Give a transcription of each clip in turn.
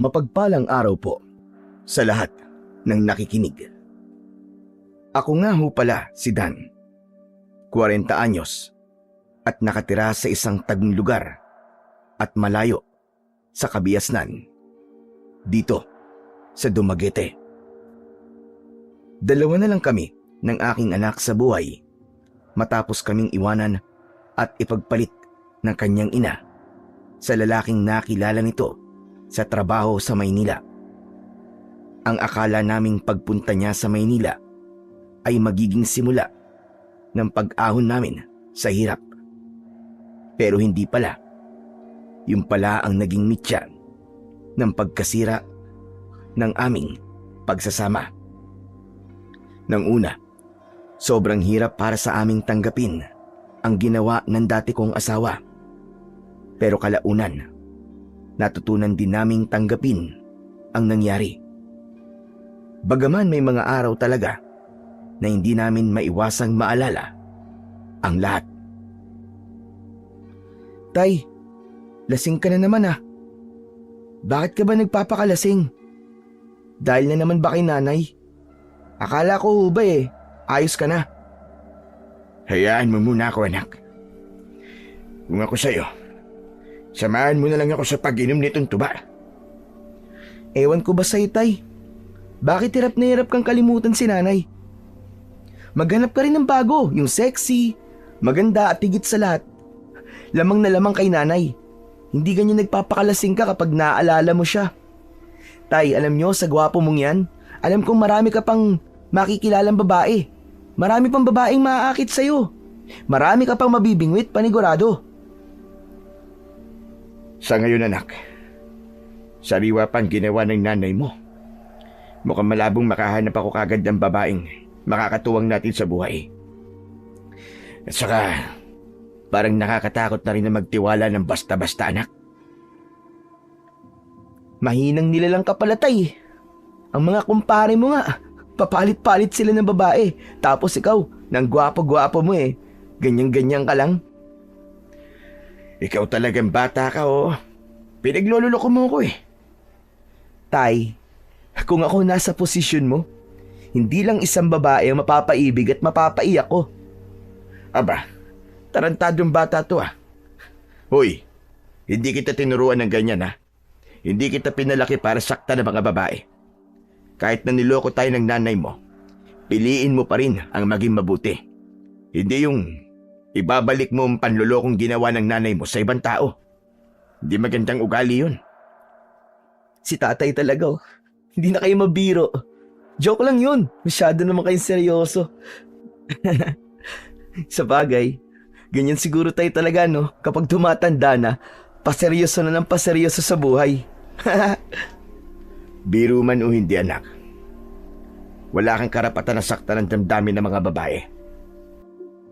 Mapagpalang araw po sa lahat ng nakikinig. Ako nga ho pala si Dan, 40 anyos at nakatira sa isang tagong lugar at malayo sa Kabiasnan, dito sa Dumaguete. 2 na lang kami ng aking anak sa buhay matapos kaming iwanan at ipagpalit ng kanyang ina sa lalaking nakilala nito sa trabaho sa Maynila. Ang akala naming pagpunta niya sa Maynila ay magiging simula ng pag-ahon namin sa hirap. Pero hindi pala. Yung pala ang naging mitya ng pagkasira ng aming pagsasama. Nang una, sobrang hirap para sa aming tanggapin ang ginawa ng dati kong asawa. Pero kalaunan, natutunan din naming tanggapin ang nangyari. Bagaman may mga araw talaga na hindi namin maiwasang maalala ang lahat. Tay, lasing ka na naman ah. Bakit ka ba nagpapakalasing? Dahil na naman ba kay nanay? Akala ko ba ayos ka na. Hayaan mo muna ako, anak. Kung ako sa'yo, samahan mo na lang ako sa pag-inom nitong tuba. Ewan ko ba sa'yo, tay? Bakit hirap na hirap kang kalimutan si nanay? Maghanap ka rin ng bago, yung sexy, maganda at higit sa lahat. Lamang na lamang kay nanay. Hindi ganyan nagpapakalasing ka kapag naaalala mo siya. Tay, alam nyo, sa gwapo mong yan, alam kong marami ka pang makikilalang babae. Marami pang babaeng maaakit sa'yo. Marami ka pang mabibingwit, panigurado. Sa ngayon, anak, sariwa pang ginawa ng nanay mo. Mukhang malabong makahanap ako kagad ng babaeng makakatuwang natin sa buhay. At saka, parang nakakatakot na rin na magtiwala ng basta-basta, anak. Mahinang nilalang ka pala, tay. Ang mga kumpare mo nga, papalit-palit sila ng babae. Tapos ikaw, nang gwapo-gwapo mo ganyan-ganyan ka lang. Ikaw talagang bata ka, oh. Pinaglololoko mo ko Tay, kung ako nasa posisyon mo, hindi lang isang babae ang mapapaibig at mapapaiyak ko. Aba, tarantadong bata to Hoy, hindi kita tinuruan ng ganyan Hindi kita pinalaki para sakta ng mga babae. Kahit na niloko tayo ng nanay mo, piliin mo pa rin ang maging mabuti. Hindi yung ibabalik mo ang panlolokong ginawa ng nanay mo sa ibang tao. Hindi magandang ugali yun. Si tatay talaga Hindi na kayo mabiro. Joke lang yun. Masyado naman kayong seryoso. Sa bagay, ganyan siguro tayo talaga kapag tumatanda na, paseryoso na ng paseryoso sa buhay. Biro man o hindi, anak. Wala kang karapatan na saktan ng damdamin ng mga babae.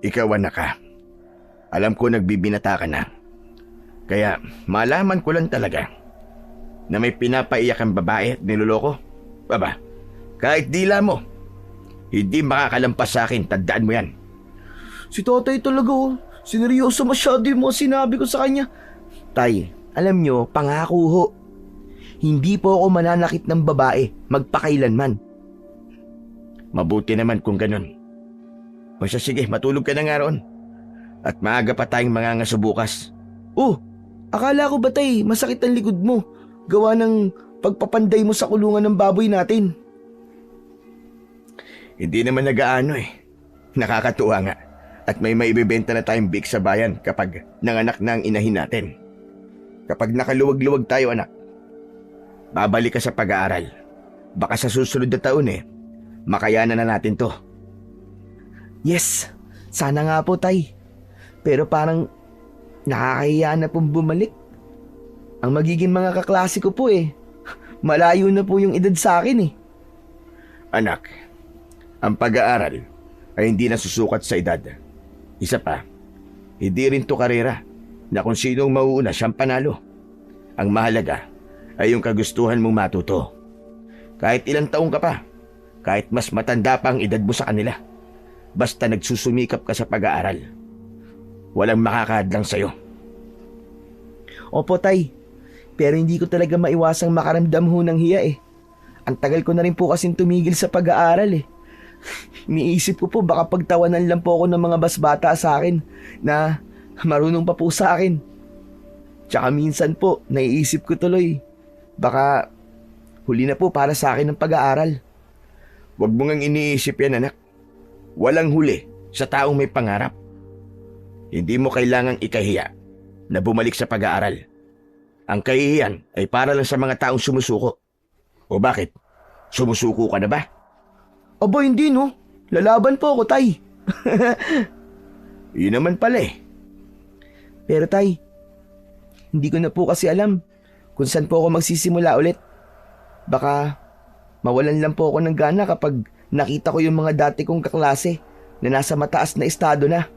Ikaw, anak Alam ko nagbibinata ka na. Kaya malaman ko lang talaga na may pinapaiyak ang babae at niloloko. Baba, kahit dila mo, hindi makakalampas sa akin, tandaan mo yan. Si tatay talaga sineryoso masyado yung mga sinabi ko sa kanya. Tay, alam nyo, pangako ho. Hindi po ako mananakit ng babae, magpakailanman. Mabuti naman kung ganun. O siya, sige, matulog ka na nga roon. At maaga pa tayong mangangaso bukas. Akala ko ba tay, masakit ang likod mo? Gawa ng pagpapanday mo sa kulungan ng baboy natin. Hindi naman nagaano Nakakatuwa nga. At may maibibenta na tayong big sa bayan kapag nanganak na ang inahin natin. Kapag nakaluwag-luwag tayo, anak, babalik ka sa pag-aaral. Baka sa susunod na taon makayanan na natin to. Yes, sana nga po tay. Pero parang nakakahiya na pong bumalik. Ang magiging mga kaklase ko po malayo na po yung edad sa akin Anak, ang pag-aaral ay hindi nasusukat sa edad. Isa pa, hindi rin to karera na kung sinong mauuna siyang panalo. Ang mahalaga ay yung kagustuhan mong matuto. Kahit ilang taong ka pa, kahit mas matanda pa ang edad mo sa kanila, basta nagsusumikap ka sa pag-aaral, walang makakahadlang sa'yo. Opo tay, Pero hindi ko talaga maiwasang makaramdam ho ng hiya eh. Ang tagal ko na rin po kasing tumigil sa pag-aaral eh. Iniisip ko po baka pagtawanan lang po ako ng mga basbata sa akin na marunong pa po sa akin. Tsaka minsan po, naiisip ko tuloy, baka huli na po para sa akin ng pag-aaral. Huwag mo ngang iniisip yan, anak. Walang huli sa taong may pangarap. Hindi mo kailangang ikahiya na bumalik sa pag-aaral. Ang kahihiyan ay para lang sa mga taong sumusuko. O bakit? Sumusuko ka na ba? Aba hindi no, lalaban po ako tay. Yun naman pala eh. Pero tay, hindi ko na po kasi alam kung saan po ako magsisimula ulit. Baka mawalan lang po ako ng gana kapag nakita ko yung mga dati kong kaklase na nasa mataas na estado na.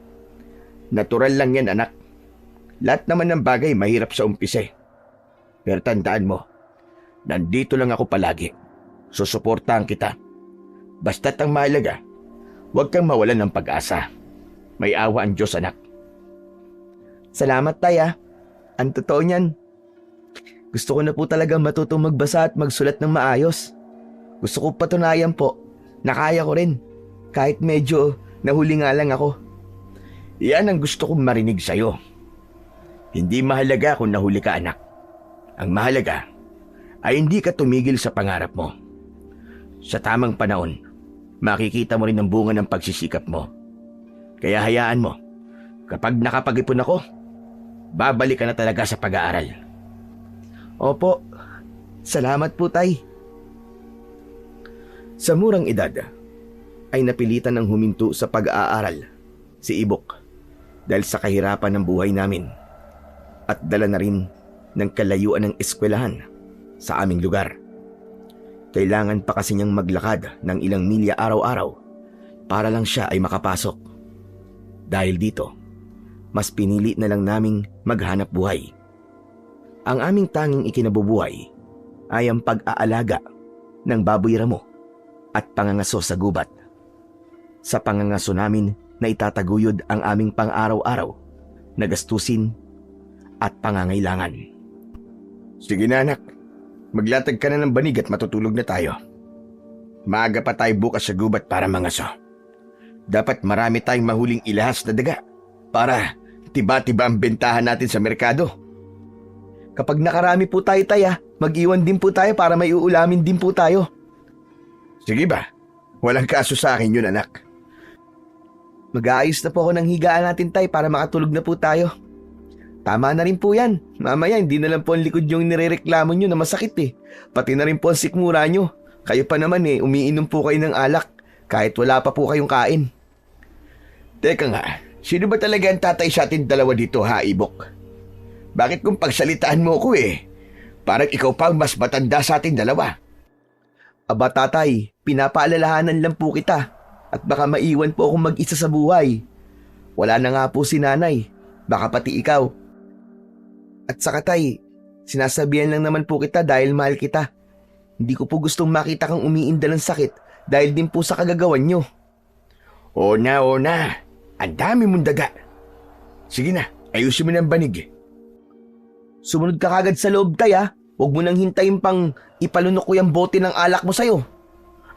Natural lang yan, anak. Lahat naman ng bagay mahirap sa umpisa eh. Pero tandaan mo, nandito lang ako palagi. Susuportahan kita. Basta't ang mahalaga, huwag kang mawalan ng pag-asa. May awa ang Diyos, anak. Salamat tay ah. Ang totoo niyan, gusto ko na po talagang matutong magbasa at magsulat ng maayos. Gusto ko patunayan po na kaya ko rin, kahit medyo nahuli nga lang ako. Iyan ang gusto kong marinig sa'yo. Hindi mahalaga kung nahuli ka, anak. Ang mahalaga ay hindi ka tumigil sa pangarap mo. Sa tamang panahon, makikita mo rin ang bunga ng pagsisikap mo. Kaya hayaan mo, kapag nakapag-ipon ako, babalik ka na talaga sa pag-aaral. Opo, salamat po tay. Sa murang edad, ay napilitan ng huminto sa pag-aaral si Ibok dahil sa kahirapan ng buhay namin at dala na rin ng kalayuan ng eskwelahan sa aming lugar. Kailangan pa kasi niyang maglakad ng ilang milya araw-araw para lang siya ay makapasok. Dahil dito, mas pinili na lang naming maghanap buhay. Ang aming tanging ikinabubuhay ay ang pag-aalaga ng baboy ramo at pangangaso sa gubat. Sa pangangaso namin na itataguyod ang aming pang-araw-araw na gastusin at pangangailangan. Sige na anak, maglatag ka na ng banig at matutulog na tayo. Maaga pa tayo bukas sa gubat para mangaso. Dapat marami tayong mahuling ilahas na daga para tiba-tiba ang bentahan natin sa merkado. Kapag nakarami po tayo tay ah, mag-iwan din po tayo para may uulamin din po tayo. Sige ba? Walang kaso sa akin yun, anak. Mag-aayos na po ako ng higaan natin tay para makatulog na po tayo. Tama na rin po yan. Mamaya hindi na lang po ang likod yung nirereklamo nyo na masakit eh. Pati na rin po ang sikmura nyo. Kayo pa naman eh, umiinom po kayo ng alak kahit wala pa po kayong kain. Teka nga, sino ba talaga ang tatay sa atin dalawa dito ha, Ibok? Bakit kung pagsalitaan mo ko eh? Parang ikaw pa ang mas matanda sa atin dalawa. Aba tatay, pinapaalalahanan lang po kita at baka maiwan po akong mag-isa sa buhay. Wala na nga po si nanay, baka pati ikaw. At saka tay, sinasabihan lang naman po kita dahil mahal kita. Hindi ko po gustong makita kang umiinda ng sakit dahil din po sa kagagawan nyo. O na, ang dami mong daga. Sige na, ayusin mo ng banig. Sumunod ka kagad sa loob tay ha. Huwag mo nang hintayin pang ipalunok ko yung bote ng alak mo sa'yo.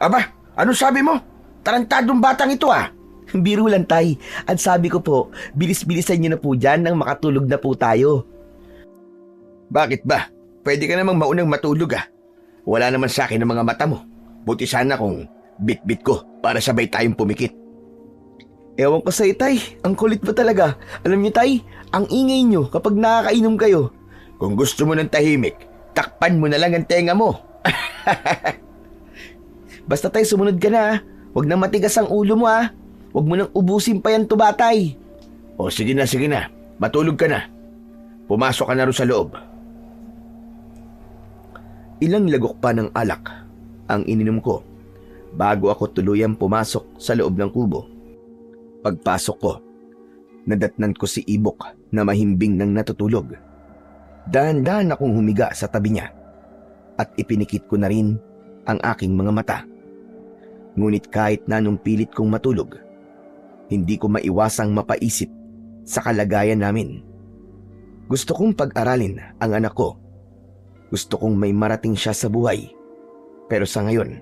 Aba, ano sabi mo? Tarantadong batang ito ah. Biro lang tay. At sabi ko po, bilis-bilisan nyo na po dyan nang makatulog na po tayo. Bakit ba? Pwede ka namang maunang matulog ah. Wala naman sa akin ang mga mata mo. Buti sana kung bit-bit ko para sabay tayong pumikit. Ewan ko sa'yo tay, ang kulit mo talaga. Alam nyo tay, ang ingay nyo kapag nakakainom kayo. Kung gusto mo ng tahimik, takpan mo na lang ang tenga mo. Basta tay, sumunod ka na ha. Huwag na matigas ang ulo mo ha. Huwag mo nang ubusin pa yan tubatay. O sige na, matulog ka na. Pumasok ka na rin sa loob. Ilang lagok pa ng alak ang ininom ko bago ako tuluyang pumasok sa loob ng kubo. Pagpasok ko, nadatnan ko si Ibok na mahimbing nang natutulog. Dahan-dahan akong humiga sa tabi niya at ipinikit ko na rin ang aking mga mata. Ngunit kahit na nung pilit kong matulog, hindi ko maiwasang mapaisip sa kalagayan namin. Gusto kong pag-aralin ang anak ko Gusto kong may marating siya sa buhay. Pero sa ngayon,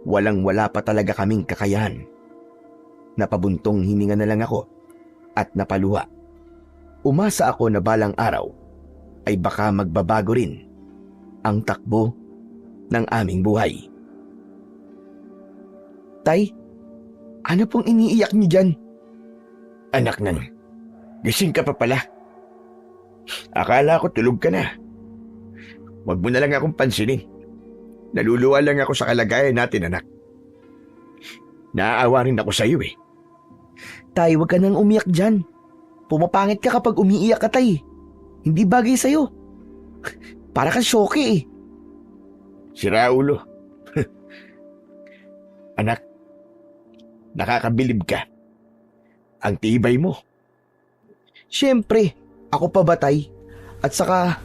walang-wala pa talaga kaming kakayahan. Napabuntong hininga na lang ako at napaluha. Umasa ako na balang araw ay baka magbabago rin ang takbo ng aming buhay. Tay, ano pong iniiyak niyo dyan? Anak nan, gising ka pa pala. Akala ko tulog ka na. Huwag mo na lang akong pansinin. Naluluwa lang ako sa kalagayan natin, anak. Naaawa rin ako sa iyo eh. Tay, huwag ka nang umiyak dyan. Pumapangit ka kapag umiiyak ka, tay. Hindi bagay sa'yo. Para kang syoke eh. Sira ulo. Anak, nakakabilib ka. Ang tibay mo. Siyempre, ako pa ba, tay? At saka,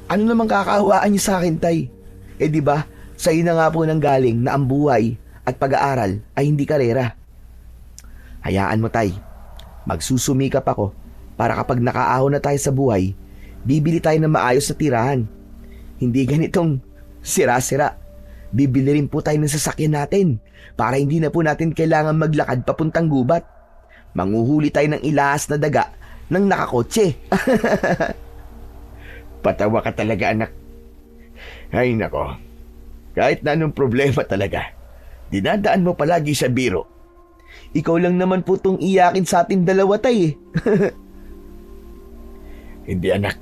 ano namang kakahawaan niyo sa akin, tay? Eh di ba, sa'yo na nga po nang galing na ang buhay at pag-aaral ay hindi karera. Hayaan mo, tay. Magsusumikap ako para kapag nakaahon na tayo sa buhay, bibili tayo ng maayos na tirahan. Hindi ganitong sira-sira. Bibili rin po tayo ng sasakyan natin para hindi na po natin kailangan maglakad papuntang gubat. Manguhuli tayo ng ilahas na daga ng nakakotse. Patawa ka talaga, anak. Ay nako, kahit na anong problema talaga, dinadaan mo palagi sa biro. Ikaw lang naman po tong iyakin sa atin dalawa, tay. Hindi, anak.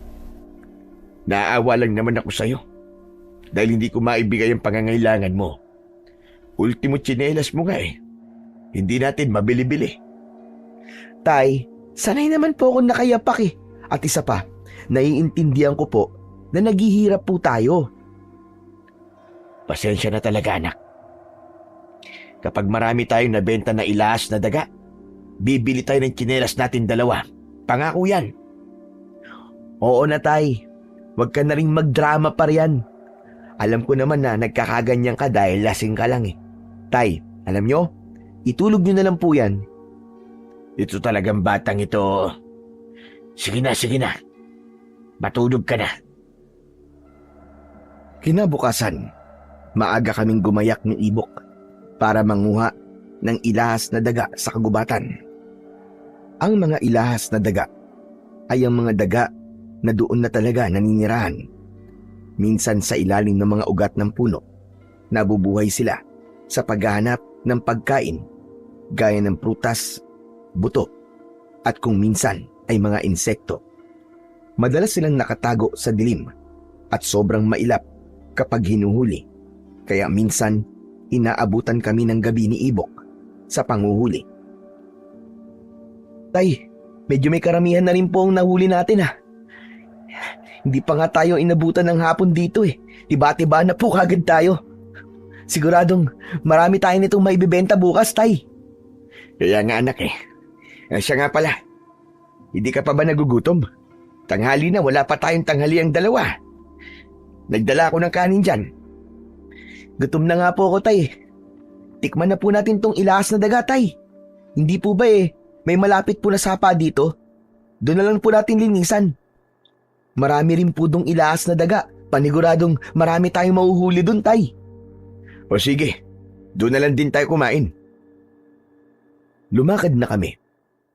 Naaawa lang naman ako sa'yo dahil hindi ko maibigay ang pangangailangan mo. Ultimo tsinelas mo nga eh. Hindi natin mabili-bili. Tay, sanay naman po akong nakayapak eh. At isa pa, naiintindihan ko po na naghihirap po tayo. Pasensya na talaga, anak. Kapag marami tayong nabenta na ilahas na daga, bibili tayo ng tsinelas natin dalawa. Pangako yan. Oo na, tay. Huwag ka na rin magdrama pa riyan. Alam ko naman na nagkakaganyan ka dahil lasing ka lang eh. Tay, alam nyo, itulog nyo na lang po yan. Ito talagang batang ito. Sige na, sige na. Matulog ka na. Kinabukasan, maaga kaming gumayak ni Ibok para manguha ng ilahas na daga sa kagubatan. Ang mga ilahas na daga ay ang mga daga na doon na talaga naninirahan. Minsan sa ilalim ng mga ugat ng puno, nabubuhay sila sa paghahanap ng pagkain gaya ng prutas, buto, at kung minsan ay mga insekto. Madalas silang nakatago sa dilim at sobrang mailap kapag hinuhuli, kaya minsan inaabutan kami ng gabi ni Ibok sa panguhuli. Tay, medyo may karamihan na rin po ang nahuli natin ha. Hindi pa nga tayo inabutan ng hapon dito eh. Tiba-tiba na po kagad tayo. Siguradong marami tayo nitong maibibenta bukas, tay. Kaya nga, anak eh. Siya nga pala. Hindi ka pa ba nagugutom? Tanghali na, wala pa tayong tanghali ang dalawa. Nagdala ako ng kanin dyan. Gutom na nga po ako, tay. Tikman na po natin tong ilahas na daga, tay. Hindi po ba eh, may malapit po na sapa dito? Doon na lang po natin linisan. Marami rin po dong ilahas na daga. Paniguradong marami tayong mahuhuli dun, tay. O sige, doon na lang din tayo kumain. Lumakad na kami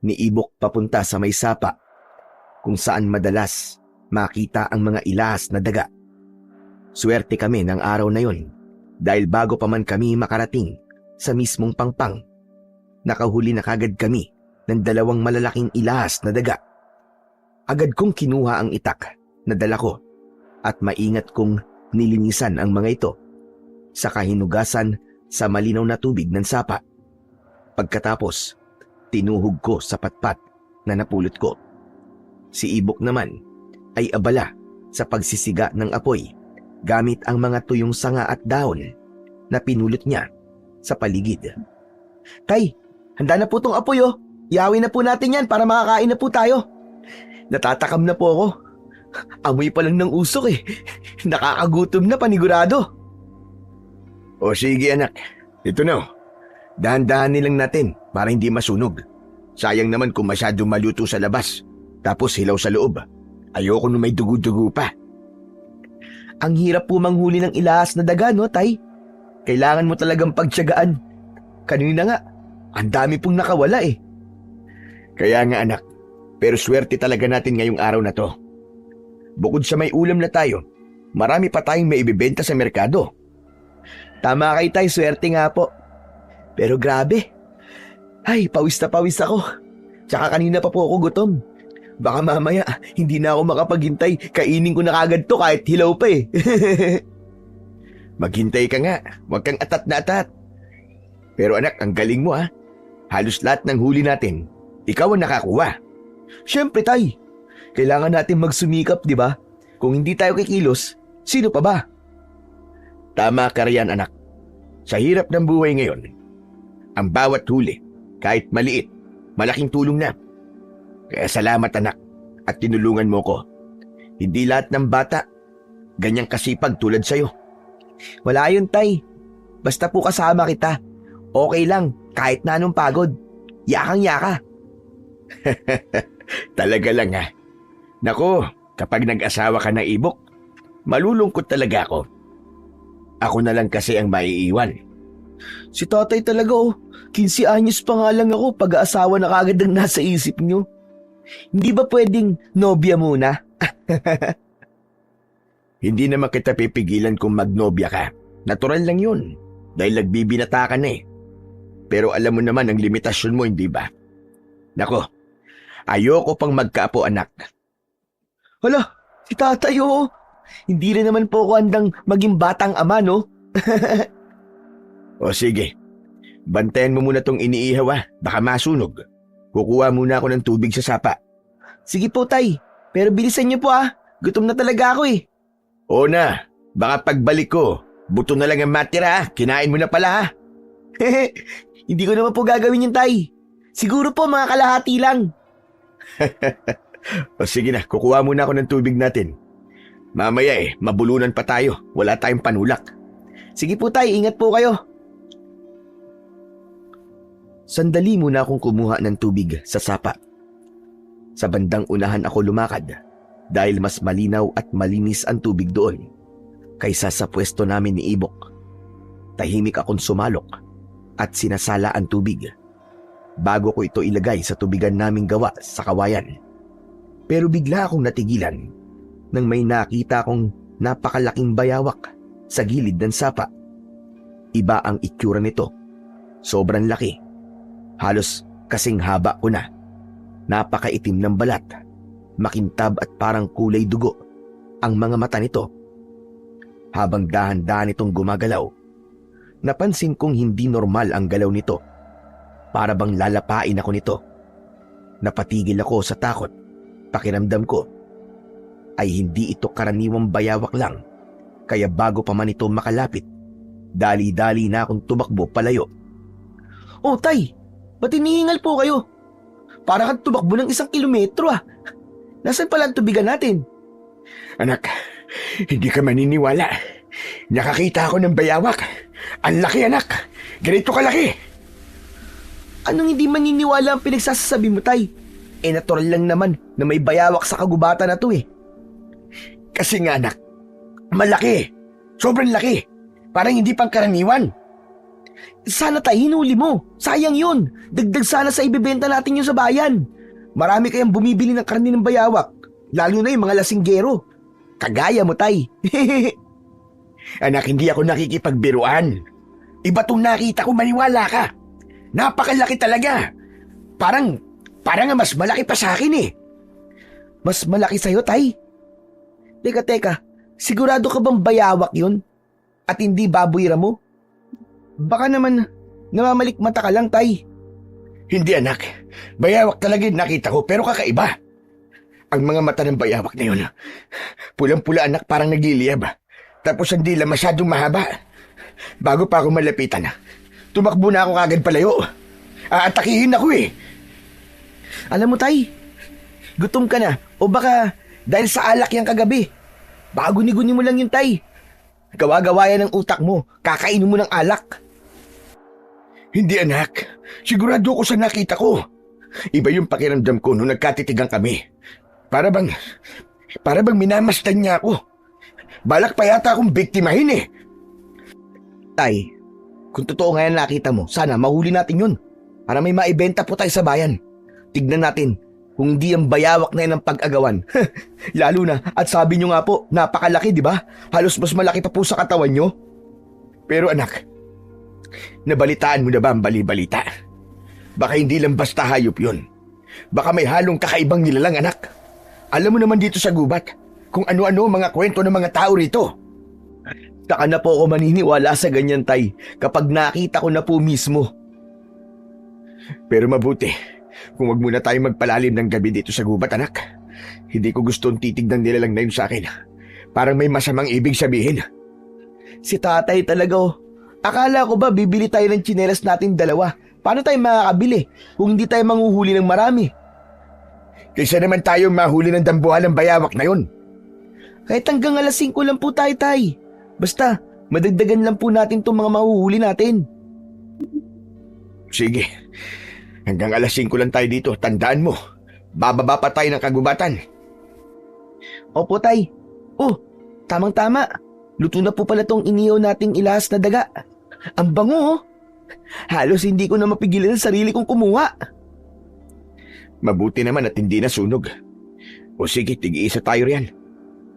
ni Ibok papunta sa may sapa kung saan madalas makita ang mga ilahas na daga. Swerte kami ng araw na yon dahil bago pa man kami makarating sa mismong pangpang, nakahuli na kagad kami ng 2 malalaking ilahas na daga. Agad kong kinuha ang itak na dala ko at maingat kong nilinisan ang mga ito sa kahinugasan sa malinaw na tubig ng sapa. Pagkatapos, tinuhog ko sa patpat na napulot ko. Si Ibok naman ay abala sa pagsisiga ng apoy gamit ang mga tuyong sanga at dahon na pinulot niya sa paligid. Tay, handa na po tong apoy oh. Iawin na po natin yan para makakain na po tayo. Natatakam na po ako. Amoy pa lang ng usok eh. Nakakagutom na panigurado. O sige anak, ito na. Dahan-dahan nilang natin para hindi masunog. Sayang naman kung masyado maluto sa labas, tapos hilaw sa loob. Ayoko nung may dugo-dugo pa. Ang hirap po manghuli ng ilahas na daga, no, Tay? Kailangan mo talagang pagtiyagaan. Kanina nga, ang dami pong nakawala eh. Kaya nga anak, pero swerte talaga natin ngayong araw na to. Bukod sa may ulam na tayo, marami pa tayong maibibenta sa merkado. Tama kay Tay, swerte nga po. Pero grabe. Ay, pawis na pawis ako. Tsaka kanina pa po ako gutom. Baka mamaya, hindi na ako makapaghintay. Kainin ko na kagad to kahit hilaw pa eh. Maghintay ka nga, huwag kang atat na atat. Pero anak, ang galing mo ha. Halos lahat ng huli natin, ikaw ang nakakuha. Siyempre, Tay. Kailangan natin magsumikap, di ba? Kung hindi tayo kikilos, sino pa ba? Tama ka riyan anak. Sa hirap ng buhay ngayon, ang bawat huli, kahit maliit, malaking tulong na. Kaya salamat anak at tinulungan mo ko. Hindi lahat ng bata ganyang kasipag tulad sa'yo. Wala yun, Tay. Basta po kasama kita. Okay lang, kahit na anong pagod. Yakang-yaka. Talaga lang ha. Nako, kapag nag-asawa ka ng ibok, malulungkot talaga ako. Ako na lang kasi ang maiiwan. Si Tatay talaga 15 anyos pa nga lang ako pag-aasawa na kagad ang nasa isip niyo. Hindi ba pwedeng nobya muna? Hindi naman kita pipigilan kung magnobya ka. Natural lang yun. Dahil nagbibinata ka na eh. Pero alam mo naman ang limitasyon mo, hindi ba? Nako, ayoko pang magkaapo anak. Hala, si Tatay Hindi rin naman po ako handang maging batang ama, no? O sige, bantayan mo muna tong iniihaw baka masunog. Kukuha muna ako ng tubig sa sapa. Sige po, Tay. Pero bilisan niyo po Gutom na talaga ako eh. Oo na, baka pagbalik ko, buto na lang ang matira Kinain mo na pala Hindi ko naman po gagawin yun, Tay. Siguro po mga kalahati lang. O sige na, kukuha muna ako ng tubig natin. Mamaya mabulunan pa tayo. Wala tayong panulak. Sige po, Tay. Ingat po kayo. Sandali muna akong kumuha ng tubig sa sapa. Sa bandang unahan ako lumakad dahil mas malinaw at malinis ang tubig doon kaysa sa pwesto namin ni Ibok. Tahimik akong sumalok at sinasala ang tubig bago ko ito ilagay sa tubigan naming gawa sa kawayan. Pero bigla akong natigilan nang may nakita akong napakalaking bayawak sa gilid ng sapa. Iba ang itsura nito. Sobrang laki. Halos kasing haba ko na. Napakaitim ng balat. Makintab at parang kulay dugo ang mga mata nito. Habang dahan-dahan itong gumagalaw, napansin kong hindi normal ang galaw nito. Para bang lalapain ako nito. Napatigil ako sa takot. Pakiramdam ko ay hindi ito karaniwang bayawak lang. Kaya bago pa man ito makalapit, dali-dali na akong tumakbo palayo. Oh, Tay! Ba't hinihingal po kayo? Para kang tumakbo ng 1 kilometro Nasaan pala ang tubigan natin? Anak, hindi ka maniniwala. Nakakita ako ng bayawak. Ang laki anak. Ganito kalaki. Anong hindi maniniwala ang pinagsasasabi mo, Tay? Natural lang naman na may bayawak sa kagubatan na to Kasi nga anak, malaki. Sobrang laki. Parang hindi pang karaniwan. Sana, Tay, hinuli mo. Sayang yun. Dagdag sana sa ibebenta natin yun sa bayan. Marami kayang bumibili ng karne ng bayawak. Lalo na yung mga lasinggero. Kagaya mo, Tay. Anak, hindi ako nakikipagbiruan. Iba tong nakita ko, maniwala ka. Napakalaki talaga. Parang nga mas malaki pa sa akin Mas malaki sa'yo, Tay? Teka. Sigurado ka bang bayawak yun? At hindi baboy ramo? Baka naman namamalikmata ka lang, Tay. Hindi anak. Bayawak talaga yung nakita ko pero kakaiba. Ang mga mata ng bayawak na yun, pulang-pula anak parang nagliliyab. Tapos ang dila masyadong mahaba. Bago pa ako malapitan tumakbo na ako kagad palayo. Aatakihin ako Alam mo, Tay, gutom ka na o baka dahil sa alak yan kagabi. Baka guni-guni mo lang yun, Tay. Gawa-gawa yan ng utak mo. Kakainin mo ng alak. Hindi anak. Sigurado ko sa nakita ko. Iba yung pakiramdam ko nung nagkatitigan kami. Para bang minamasdan niya ako. Balak pa yata akong biktimahin eh. Tay, kung totoo nga yan nakita mo, sana mahuli natin yun. Para may maibenta po tayo sa bayan. Tignan natin kung hindi ang bayawak na yan ang pag-agawan. Lalo na, at sabi nyo nga po, napakalaki, di ba? Halos mas malaki pa po sa katawan nyo. Pero anak, nabalitaan mo na ba ang bali-balita? Baka hindi lang basta hayop yun. Baka may halong kakaibang nilalang, anak. Alam mo naman dito sa gubat kung ano-ano mga kwento ng mga tao rito. Saka na po ako maniniwala sa ganyan, Tay, kapag nakita ko na po mismo. Pero mabuti, kung wag muna tayo magpalalim ng gabi dito sa gubat, anak. Hindi ko gustong titignan nila lang na yun sa akin. Parang may masamang ibig sabihin. Si tatay talaga oh. Akala ko ba bibili tayo ng tsinelas natin dalawa? Paano tayo makakabili kung hindi tayo manghuhuli ng marami? Kaysa naman tayo mahuli ng dambuhan ng bayawak na yun. Kahit hanggang alas 5 lang po tayo, Tay. Basta, madagdagan lang po natin itong mga mahuhuli natin. Sige, hanggang alas 5 lang tayo dito. Tandaan mo, bababa pa tayo ng kagubatan. Opo, Tay. Oh, tamang-tama. Luto na po pala tong inihaw nating ilahas na daga. Ang bango oh. Halos hindi ko na mapigilan ang sarili kong kumuha. Mabuti naman at hindi nasunog. O sige, tig-iisa tayo riyan.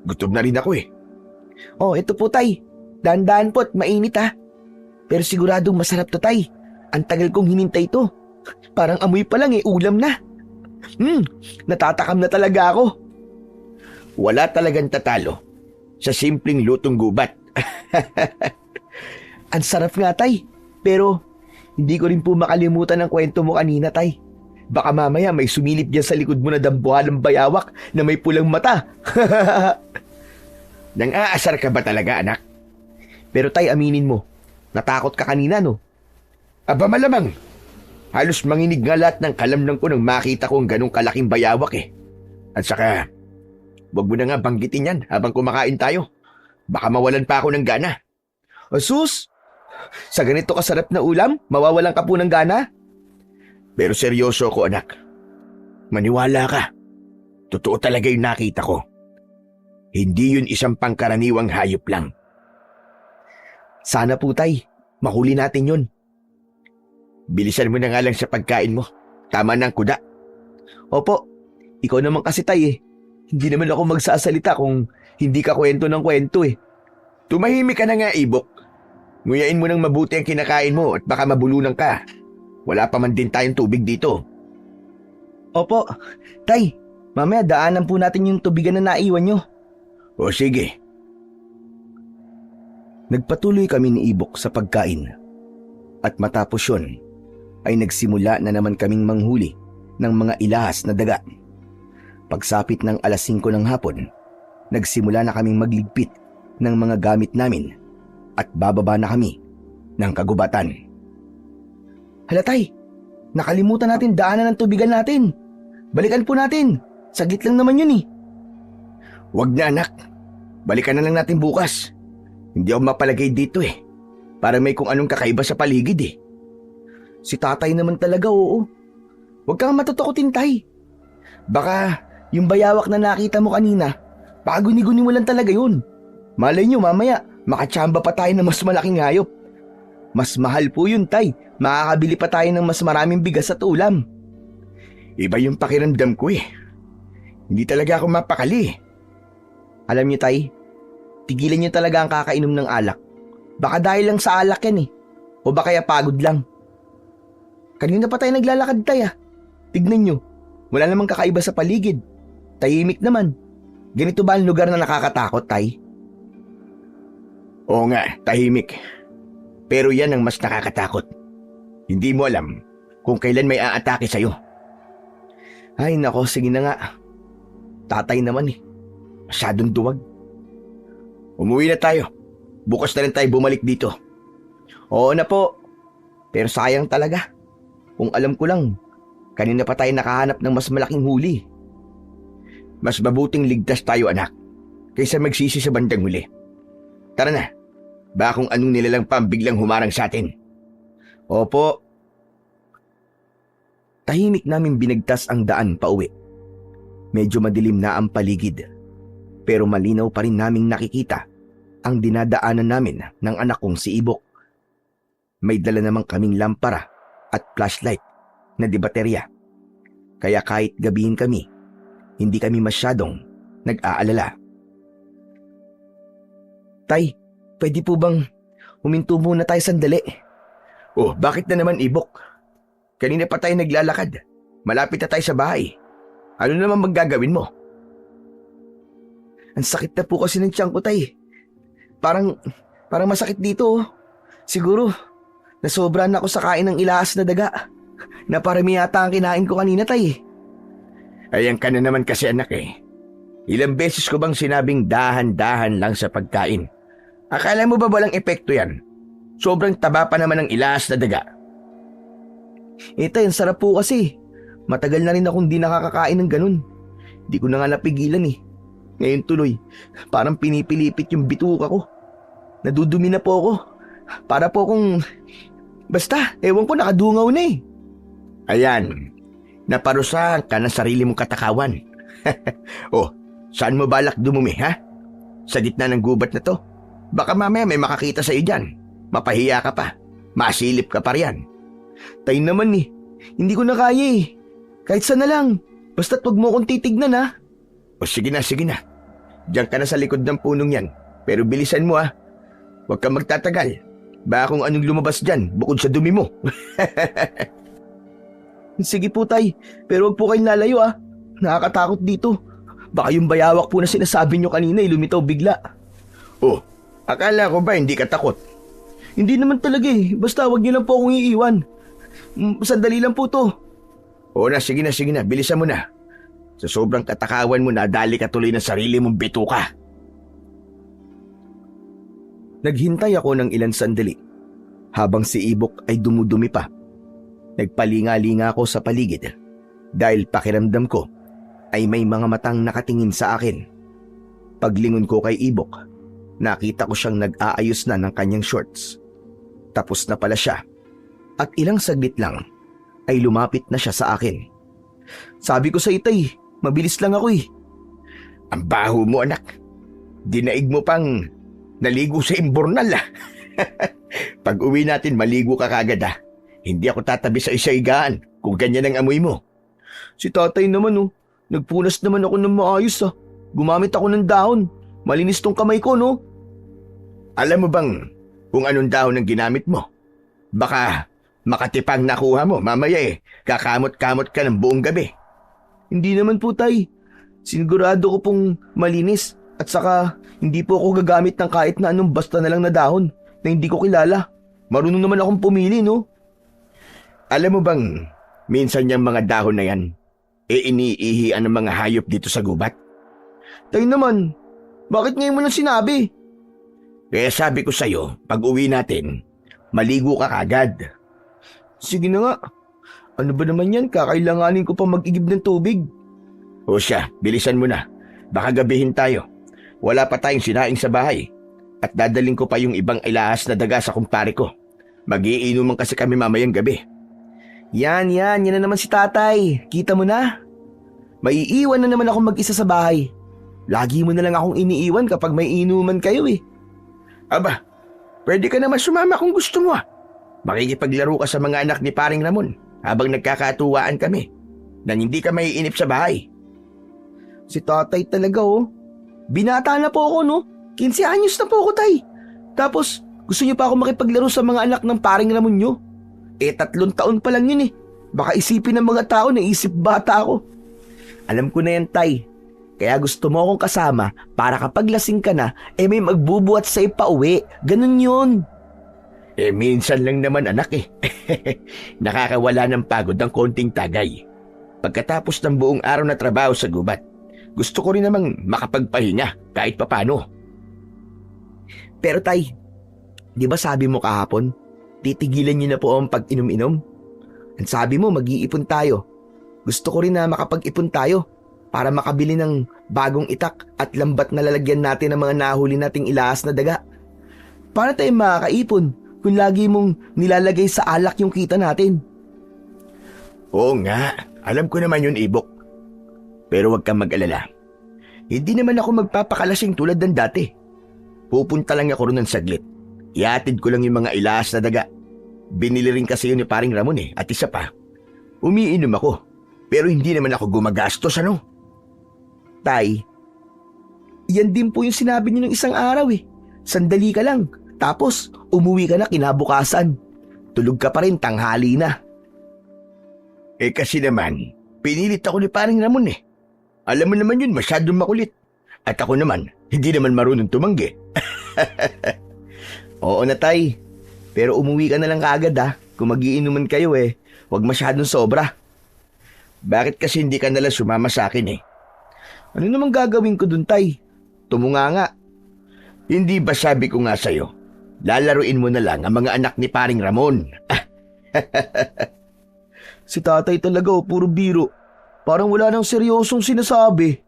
Gutom na rin ako eh. Oh, ito po, Tay. Dahan-dahan po at mainit ha. Pero siguradong masarap to, Tay. Ang tagal kong hinintay to. Parang amoy pa lang ulam na. Natatakam na talaga ako. Wala talagang tatalo sa simpleng lutong gubat. Ang sarap nga, Tay. Pero hindi ko rin po makalimutan ang kwento mo kanina, Tay. Baka mamaya may sumilip dyan sa likod mo na dambuhan ng bayawak na may pulang mata. Nang aasar ka ba talaga, anak? Pero Tay, aminin mo, natakot ka kanina, no? Aba malamang. Halos manginig nga lahat ng kalamnan ko nang makita ko ang ganong kalaking bayawak eh. At saka, wag mo na nga banggitin yan habang kumakain tayo. Baka mawalan pa ako ng gana. Sus! Sa ganito kasarap na ulam, mawawalan ka po ng gana? Pero seryoso ko, anak. Maniwala ka. Totoo talaga yung nakita ko. Hindi yun isang pangkaraniwang hayop lang. Sana po, Tay. Mahuli natin yun. Bilisan mo na nga lang sa pagkain mo. Tama ng kuda. Opo. Ikaw naman kasi, Tay Hindi naman ako magsasalita kung hindi ka kwento ng kwento eh. Tumahimik ka na nga, Ibok. Nguyain mo nang mabuti ang kinakain mo at baka mabulunan ka. Wala pa man din tayong tubig dito. Opo. Tay, mamaya daanan po natin yung tubigan na naiwan nyo. O sige. Nagpatuloy kami ni Ibok sa pagkain. At matapos yun, ay nagsimula na naman kaming manghuli ng mga ilahas na daga. Pagsapit ng alas 5 ng hapon, nagsimula na kaming magligpit ng mga gamit namin at bababa na kami ng kagubatan. Hala, Tay, nakalimutan natin daanan ng tubigan natin. Balikan po natin. Saglit lang naman yun eh. Wag na, anak. Balikan na lang natin bukas. Hindi ako mapalagay dito eh. Para may kung anong kakaiba sa paligid eh. Si tatay naman talaga, oo. Huwag kang matutukutin, Tay. Baka yung bayawak na nakita mo kanina, paguni-guni mo lang talaga yun. Malay nyo mamaya, makatsamba pa tayo ng mas malaking hayop. Mas mahal po yun, Tay. Makakabili pa tayo ng mas maraming bigas at ulam. Iba yung pakiramdam ko eh. Hindi talaga ako mapakali. Alam niyo, Tay, tigilan niyo talaga ang kakainom ng alak. Baka dahil lang sa alak yan eh. O baka kaya pagod lang. Kanina pa tayo naglalakad, Tay Tignan niyo, wala namang kakaiba sa paligid. Tahimik naman. Ganito ba ang lugar na nakakatakot, Tay? Oo nga, tahimik. Pero yan ang mas nakakatakot. Hindi mo alam kung kailan may aatake sa'yo. Ay nako, sige na nga. Tatay naman eh. Masyadong duwag. Umuwi na tayo. Bukas na rin tayo bumalik dito. Oo na po. Pero sayang talaga. Kung alam ko lang, kanina pa tayo nakahanap ng mas malaking huli. Mas mabuting ligtas tayo, anak, kaysa magsisi sa bandang huli. Tara na. Baka kung anong nilalang biglang humarang sa atin. Opo. Tahimik namin binigtas ang daan pauwi. Medyo madilim na ang paligid. Pero malinaw pa rin naming nakikita ang dinadaanan namin ng anak kong si Ibok. May dala namang kaming lampara at flashlight na di baterya. Kaya kahit gabihin kami, hindi kami masyadong nag-aalala. Tay, pwede po bang huminto muna tayo sandali? Oh, bakit na naman, Ibok? Kanina pa tayo naglalakad. Malapit na tayo sa bahay. Ano naman maggagawin mo? Ang sakit na po kasi ng tiyan ko, tay. Parang masakit dito. Siguro, nasobra na ako sa kain ng ilaas na daga. Naparami yata ang kinain ko kanina, tay. Ayan ka na naman kasi, anak eh. Ilang beses ko bang sinabing dahan-dahan lang sa pagkain? Akala mo ba walang epekto yan? Sobrang taba pa naman ng ilaas na daga. Tay, ang sarap po kasi. Matagal na rin akong di nakakakain ng ganun. Di ko na nga napigilan eh. Ngayon tuloy, parang pinipilipit yung bituka ko. Nadudumi na po ako. Para po akong... Basta, ewan ko, nakadungaw na eh. Ayan, naparusahan ka ng sarili mong katakawan. Oh, saan mo balak dumumi, ha? Sa gitna ng gubat na to? Baka mamaya may makakita sa iyo dyan. Mapahiya ka pa. Masilip ka pa riyan. Tay naman eh. Hindi ko na kaya eh. Kahit saan na lang. Basta't wag mo akong titignan ha. O sige na, sige na. Diyan ka na sa likod ng punong yan. Pero bilisan mo ha. Huwag kang magtatagal. Baka kung anong lumabas dyan bukod sa dumi mo. Sige po tay. Pero wag po kayong lalayo ha. Nakakatakot dito. Baka yung bayawak po na sinasabi nyo kanina lumitaw bigla. Oh, akala ko ba hindi ka takot? Hindi naman talaga eh. Basta wag niyo lang po akong iiwan. Sandali lang po to. O na, sige na. Bilisan mo na. Sa sobrang katakawan mo, nadali ka tuloy ng sarili mong bituka. Naghintay ako ng ilang sandali habang si Ibok ay dumudumi pa. Nagpalinga-linga ako sa paligid dahil pakiramdam ko ay may mga matang nakatingin sa akin. Paglingon ko kay Ibok, nakita ko siyang nag-aayos na ng kanyang shorts. Tapos na pala siya at ilang saglit lang ay lumapit na siya sa akin. Sabi ko sa itay, mabilis lang ako eh. Ang baho mo anak. Dinaig mo pang naligo sa imbornal ah. Pag uwi natin maligo ka kagad ah. Hindi ako tatabi sa isaigaan kung ganyan ang amoy mo. Si tatay naman oh, nagpunas naman ako ng maayos ah. Gumamit ako ng dahon. Malinis tong kamay ko no. Alam mo bang kung anong dahon ang ginamit mo? Baka makatipang nakuha mo mamaya eh. Kakamot-kamot ka ng buong gabi. Hindi naman po tay. Sinigurado ko pong malinis at saka hindi po ako gagamit ng kahit na anong basta na lang na dahon na hindi ko kilala. Marunong naman akong pumili no. Alam mo bang minsan yung mga dahon na yan iniihian ng mga hayop dito sa gubat? Tay naman, bakit ngayon mo lang sinabi? Kaya sabi ko sa'yo, pag uwi natin, maligo ka kagad. Sige na nga. Ano ba naman yan? Kakailanganin ko pa mag-igib ng tubig. O siya, bilisan mo na. Baka gabihin tayo. Wala pa tayong sinaing sa bahay. At dadaling ko pa yung ibang ilahas na daga sa kumpare ko. Mag-iinuman kasi kami mamayang gabi. Yan na naman si tatay. Kita mo na? Maiiwan na naman ako mag-isa sa bahay. Lagi mo na lang akong iniiwan kapag may inuman kayo eh. Aba, pwede ka naman sumama kung gusto mo ah. Makikipaglaro ka sa mga anak ni Paring Ramon habang nagkakatuwaan kami nang hindi ka maiinip sa bahay. Si tatay talaga oh. Binata na po ako no. 15 anyos na po ako tay. Tapos gusto niyo pa ako makipaglaro sa mga anak ng Paring Ramon nyo? 3 taon pa lang yun eh. Baka isipin ng mga tao na isip bata ako. Alam ko na yan tay. Kaya gusto mo akong kasama para kapag lasing ka na, may magbubuhat sa'yo pa uwi. Ganun yun. Minsan lang naman anak eh. Nakakawala ng pagod ng konting tagay. Pagkatapos ng buong araw na trabaho sa gubat, gusto ko rin namang makapagpahinga kahit papano. Pero tay, di ba sabi mo kahapon, titigilan niyo na po ang pag-inom-inom? Ang sabi mo mag-iipon tayo. Gusto ko rin na makapag-ipon tayo para makabili ng bagong itak at lambat na lalagyan natin ng mga nahuli nating ilahas na daga. Paano tayo makakaipon kung lagi mong nilalagay sa alak yung kita natin? Oo nga, alam ko naman yun, Ibok. Pero huwag kang mag-alala. Hindi naman ako magpapakalasing tulad ng dati. Pupunta lang ako ron ng saglit. Ihatid ko lang yung mga ilaas na daga. Binili rin kasi yun ni paring Ramon at isa pa. Umiinom ako. Pero hindi naman ako gumagastos ano. Tay, yan din po yung sinabi niyo ng isang araw eh. Sandali ka lang, tapos umuwi ka na kinabukasan. Tulog ka pa rin, tanghali na. Kasi naman, pinilit ako ni paring Ramon Alam mo naman yun, masyadong makulit. At ako naman, hindi naman marunong tumanggi. Oo na tay, pero umuwi ka na lang kaagad kung magiinuman kayo huwag masyadong sobra. Bakit kasi hindi ka nalang sumama sa akin Ano namang gagawin ko dun tay? Tumunga nga. Hindi ba sabi ko nga sa'yo, lalaruin mo na lang ang mga anak ni paring Ramon. Si tatay talaga puro biro. Parang wala nang seryosong sinasabi.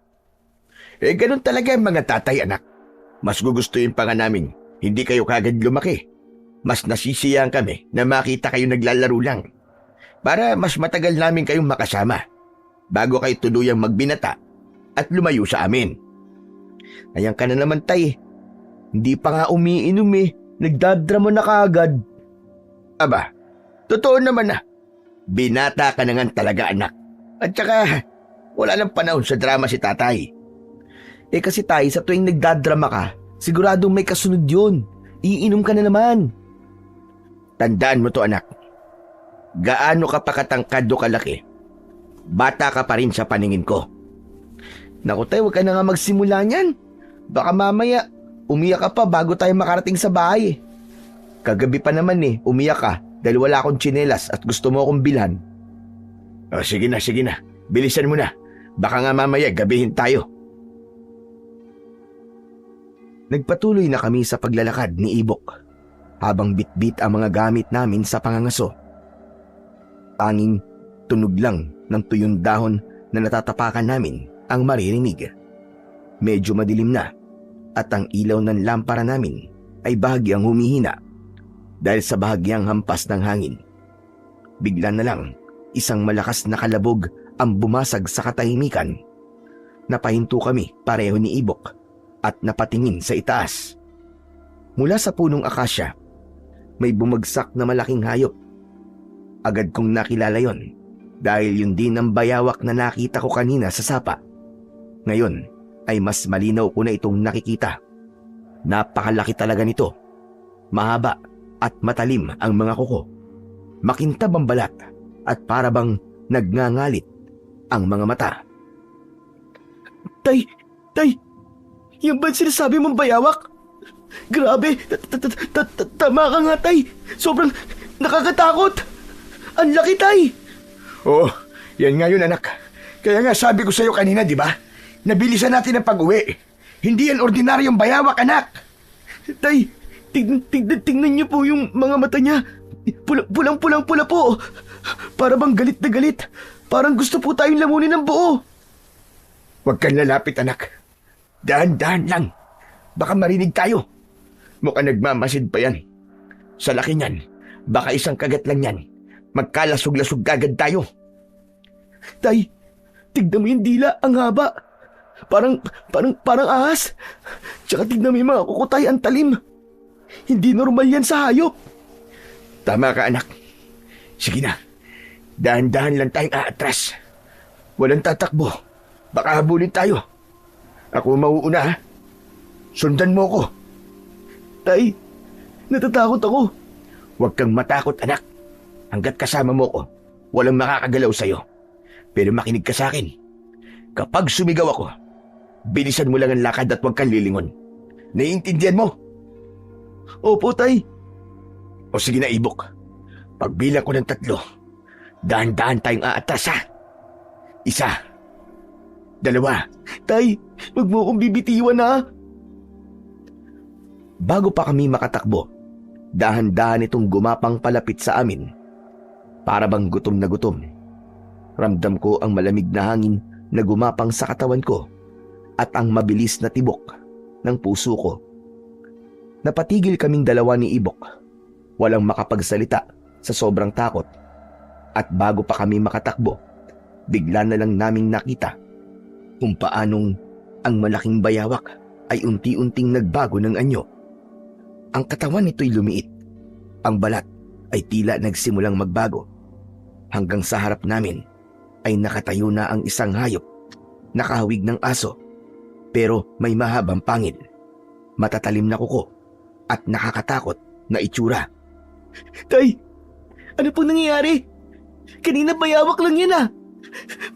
Ganun talaga ang mga tatay anak. Mas gugustuhin pa nga namin, hindi kayo kagad lumaki. Mas nasisiyahan kami na makita kayo naglalaro lang. Para mas matagal namin kayong makasama. Bago kayo tuluyang magbinata at lumayo sa amin. Ayan ka na naman tay. Hindi pa nga umiinom Nagdadrama na kaagad. Aba, totoo naman Binata ka na nga talaga anak. At saka, wala nang panahon sa drama si tatay. Kasi tay, sa tuwing nagdadrama ka, siguradong may kasunod yun. Iinom ka na naman. Tandaan mo to anak. Gaano ka pa katangkad o kalaki, bata ka pa rin sa paningin ko. Naku tay, huwag ka na nga magsimula niyan. Baka mamaya, umiyak ka pa bago tayo makarating sa bahay. Kagabi pa naman umiyak ka dahil wala akong tsinelas at gusto mo akong bilhan. Sige na. Bilisan mo na. Baka nga mamaya gabihin tayo. Nagpatuloy na kami sa paglalakad ni Ibok habang bitbit ang mga gamit namin sa pangangaso. Tanging tunog lang ng tuyong dahon na natatapakan namin ang maririnig. Medyo madilim na at ang ilaw ng lampara namin ay bahagyang humihina dahil sa bahagyang hampas ng hangin. Bigla na lang, isang malakas na kalabog ang bumasag sa katahimikan. Napahinto kami pareho ni Ibok at napatingin sa itaas. Mula sa punong akasya, may bumagsak na malaking hayop. Agad kong nakilala yon dahil yun din ang bayawak na nakita ko kanina sa sapa. Ngayon ay mas malinaw ko na itong nakikita. Napakalaki talaga nito. Mahaba at matalim ang mga kuko. Makintab ang balat at para bang nagngangalit ang mga mata. Tay! Yung ba sinasabi mong bayawak? Grabe! Tama ka nga tay! Sobrang nakakatakot! Ang laki tay! Oo, yan nga yun anak. Kaya nga sabi ko sa'yo kanina di ba? Nabilisan natin ang pag-uwi. Hindi yan ordinaryong bayawak anak. Tay, tingnan niyo po yung mga mata niya. Pulang-pula po. Para bang galit na galit. Parang gusto po tayong lamunin ng buo. Huwag kang lalapit anak. Dahan-dahan lang. Baka marinig tayo. Mukhang nagmamasid pa yan. Sa laki niyan, baka isang kagat lang yan. Magkalasog-lasog agad tayo. Tay, tignan mo yung dila, ang haba. Parang ahas. Tsaka tignan mo yung mga kukutay, ang talim. Hindi normal yan sa hayop. Tama ka anak. Sige na. Dahan-dahan lang tayong aatras. Walang tatakbo. Baka habulin tayo. Ako mauuna Sundan mo ko. Tay, natatakot ako. Huwag kang matakot anak. Hanggat kasama mo ko, walang makakagalaw sa'yo. Pero makinig ka sa akin. Kapag sumigaw ako, bilisan mo lang ang lakad at huwag kang lilingon. Naiintindihan mo? Opo, tay. O sige na, Ibok. Pagbilang ko ng 3, dahan-dahan tayong aatras, ha? 1, 2. Tay, wag mo akong bibitiwan, ha? Bago pa kami makatakbo, dahan-dahan itong gumapang palapit sa amin. Para bang gutom na gutom. Ramdam ko ang malamig na hangin na gumapang sa katawan ko at ang mabilis na tibok ng puso ko. Napatigil kaming dalawa ni Ibok. Walang makapagsalita sa sobrang takot. At bago pa kami makatakbo, bigla na lang naming nakita kung paanong Ang malaking bayawak ay unti-unting nagbago ng anyo. Ang katawan nito'y lumiit. Ang balat ay tila nagsimulang magbago. Hanggang sa harap namin ay nakatayo na ang isang hayop, nakahawig ng aso, pero may mahabang pangil, matatalim na kuko at nakakatakot na itsura. Tay, ano pong nangyayari? Kanina bayawak lang yan ah.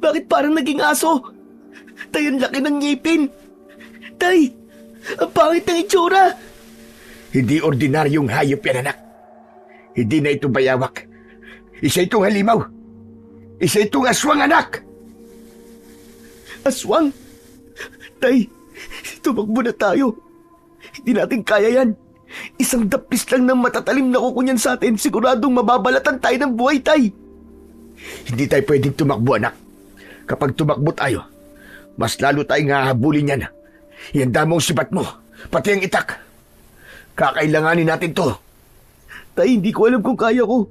Bakit parang naging aso? Tay, ang laki ng ngipin. Tay, ang pangit ng itsura. Hindi ordinaryong hayop yan, anak. Hindi na ito bayawak. Isa itong halimaw. Isa itong aswang, anak. Aswang? Tay, tumakbo na tayo. Hindi natin kaya yan. Isang dapis lang ng matatalim na kuko niyan sa atin, siguradong mababalatan tayo ng buhay, Tay. Hindi tayo pwedeng tumakbo, anak. Kapag tumakbo tayo, mas lalo tayong hahabulin yan. Ihanda mo ang sibat mo, pati ang itak. Kakailanganin natin to. Tay, hindi ko alam kung kaya ko.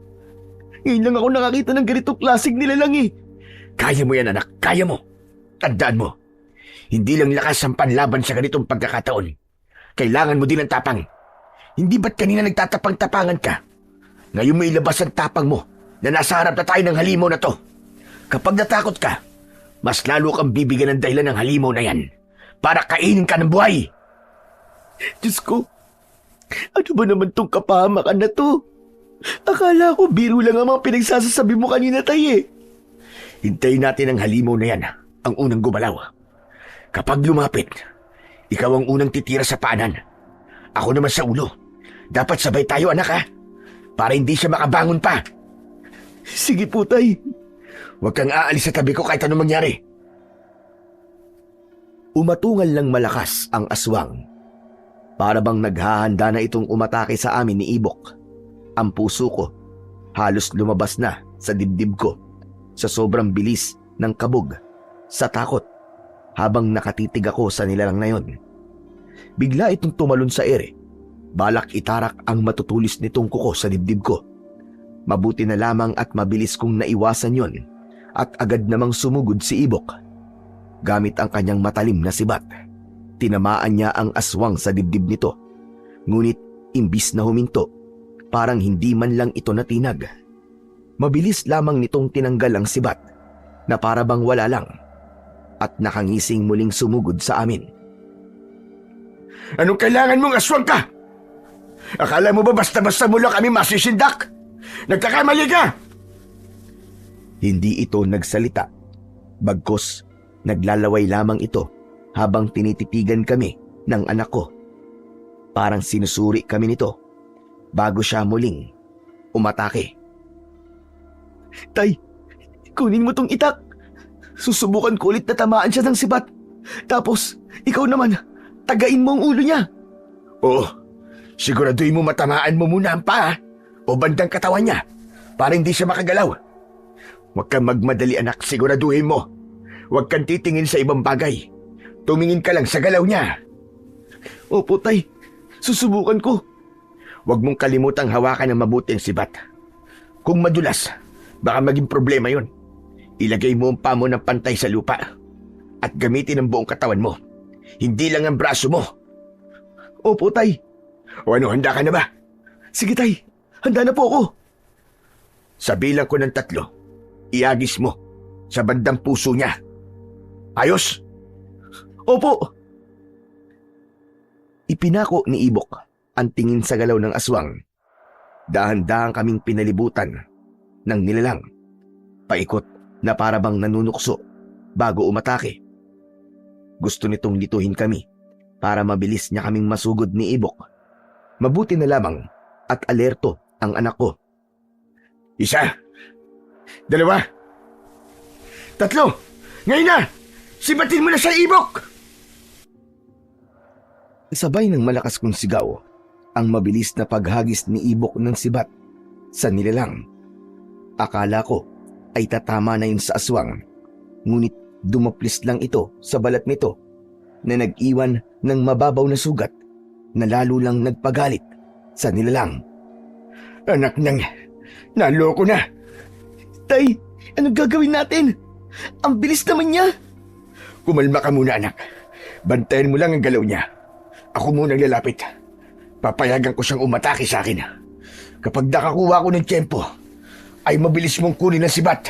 Ngayon lang ako nakakita ng ganitong klaseng nilalang eh. Kaya mo yan, anak. Kaya mo. Tandaan mo. Hindi lang lakas ang panlaban sa ganitong pagkakataon. Kailangan mo din ang tapang. Hindi ba't kanina nagtatapang-tapangan ka? Ngayon mo ilabas ang tapang mo na nasa harap na tayo ng halimaw na to. Kapag natakot ka, mas lalo kang bibigyan ng dahilan ng halimaw na yan para kainin ka ng buhay. Diyos ko, ano ba naman tong kapahamakan na to? Akala ko biro lang ang mga pinagsasasabi mo kanina, Tay eh. Hintayin natin ang halimaw na yan, ang unang gumalaw. Kapag lumapit, ikaw ang unang titira sa paanan. Ako naman sa ulo. Dapat sabay tayo, anak, ha? Para hindi siya makabangon pa. Sige po, Tay. Huwag kang aalis sa tabi ko kahit anong mangyari. Umatungal lang malakas ang aswang. Para bang naghahanda na itong umatake sa amin ni Ibok. Ang puso ko halos lumabas na sa dibdib ko sa sobrang bilis ng kabog, sa takot, habang nakatitig ako sa nilalang na yon. Bigla itong tumalon sa ere. Balak itarak ang matutulis nitong kuko sa dibdib ko. Mabuti na lamang at mabilis kong naiwasan yon at agad namang sumugod si Ibok. Gamit ang kanyang matalim na sibat, tinamaan niya ang aswang sa dibdib nito. Ngunit imbis na huminto, parang hindi man lang ito natinag. Mabilis lamang nitong tinanggal ang sibat na para bang wala lang at nakangising muling sumugod sa amin. Anong kailangan mong aswang ka? Akala mo ba basta-basta mo lang kami masisindak? Nagkakamali ka! Hindi ito nagsalita. Bagkus, naglalaway lamang ito habang tinititigan kami ng anak ko. Parang sinusuri kami nito bago siya muling umatake. Tay, kunin mo tong itak. Susubukan ko ulit na tamaan siya ng sibat. Tapos, ikaw naman, tagain mo ang ulo niya. Oo, siguraduhin mo matamaan mo muna ang paa o bandang katawan niya para hindi siya makagalaw. Huwag kang magmadali, anak, siguraduhin mo. Huwag kang titingin sa ibang bagay. Tumingin ka lang sa galaw niya. Opo, Tay. Susubukan ko. Huwag mong kalimutang hawakan ng mabuti ang sibat. Kung madulas, baka maging problema yon. Ilagay mo ang paa mo ng pantay sa lupa at gamitin ang buong katawan mo. Hindi lang ang braso mo. Opo, Tay. O ano, handa ka na ba? Sige, Tay. Handa na po ako. Sa bilang ko ng 3, iagis mo sa bandang puso niya. Ayos? Opo. Ipinako ni Ibok ang tingin sa galaw ng aswang. Dahan-dahan kaming pinalibutan ng nilalang. Paikot na para bang nanunukso bago umatake. Gusto nitong lituhin kami para mabilis niya kaming masugod ni Ibok. Mabuti na lamang at alerto ang anak ko. 1, 2, 3. Ngayon na! Sibatin mo na sa Ibok! Sabay ng malakas kong sigaw, ang mabilis na paghagis ni Ibok ng sibat sa nilalang. Akala ko ay tatama na yun sa aswang, ngunit dumaplis lang ito sa balat nito na nag-iwan ng mababaw na sugat na lalo lang nagpagalit sa nilalang. Anak nang, naloko na. Tay, anong gagawin natin? Ang bilis naman niya. Kumalma ka muna, anak. Bantayan mo lang ang galaw niya. Ako munang lalapit. Papayagan ko siyang umatake sa akin. Kapag nakakuha ko ng tiyempo, ay mabilis mong kunin ang sibat.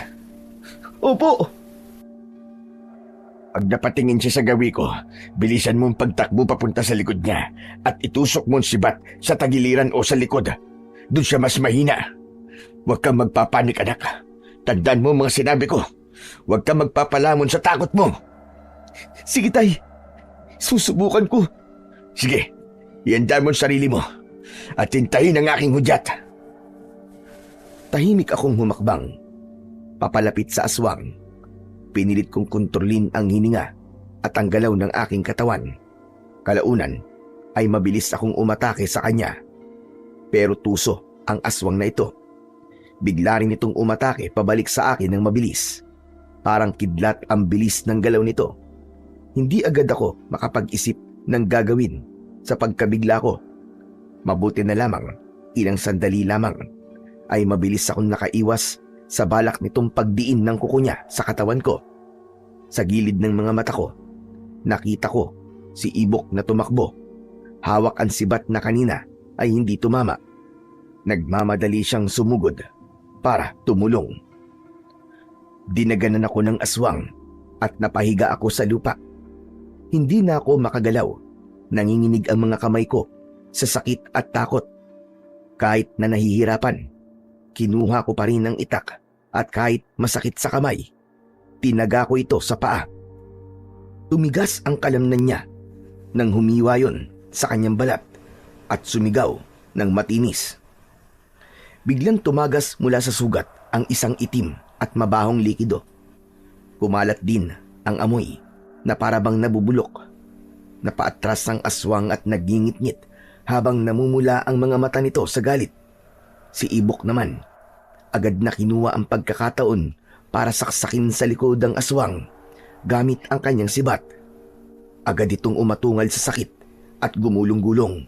Opo! Pag napatingin siya sa gawi ko, bilisan mong pagtakbo papunta sa likod niya at itusok mong sibat sa tagiliran o sa likod. Doon siya mas mahina. Huwag kang magpapanik, anak. Tandaan mo mga sinabi ko. Huwag kang magpapalamon sa takot mo. Sige, tay. Susubukan ko. Sige, iandar mo ang sarili mo at hintayin ang aking hudyat. Tahimik akong humakbang. Papalapit sa aswang. Pinilit kong kontrolin ang hininga at ang galaw ng aking katawan. Kalaunan ay mabilis akong umatake sa kanya. Pero tuso ang aswang na ito. Bigla rin itong umatake pabalik sa akin ng mabilis. Parang kidlat ang bilis ng galaw nito. Hindi agad ako makapag-isip ng gagawin sa pagkabigla ko. Mabuti na lamang, ilang sandali lamang, ay mabilis akong nakaiwas sa balak nitong pagdiin ng kuko niya sa katawan ko. Sa gilid ng mga mata ko, nakita ko si Ibok na tumakbo. Hawak ang sibat na kanina ay hindi tumama. Nagmamadali siyang sumugod para tumulong. Dinaganan ako ng aswang at napahiga ako sa lupa. Hindi na ako makagalaw. Nanginginig ang mga kamay ko sa sakit at takot. Kahit na nahihirapan, kinuha ko pa rin ang itak at kahit masakit sa kamay, tinaga ko ito sa paa. Tumigas ang kalamnan niya nang humiwa yon sa kanyang balat at sumigaw ng matinis. Biglang tumagas mula sa sugat ang isang itim at mabahong likido. Kumalat din ang amoy na parabang nabubulok. Napaatras ang aswang at nagingit-ngit habang namumula ang mga mata nito sa galit. Si Ibok naman, agad na kinuha ang pagkakataon para saksakin sa likod ng aswang gamit ang kanyang sibat. Agad itong umatungal sa sakit at gumulong-gulong.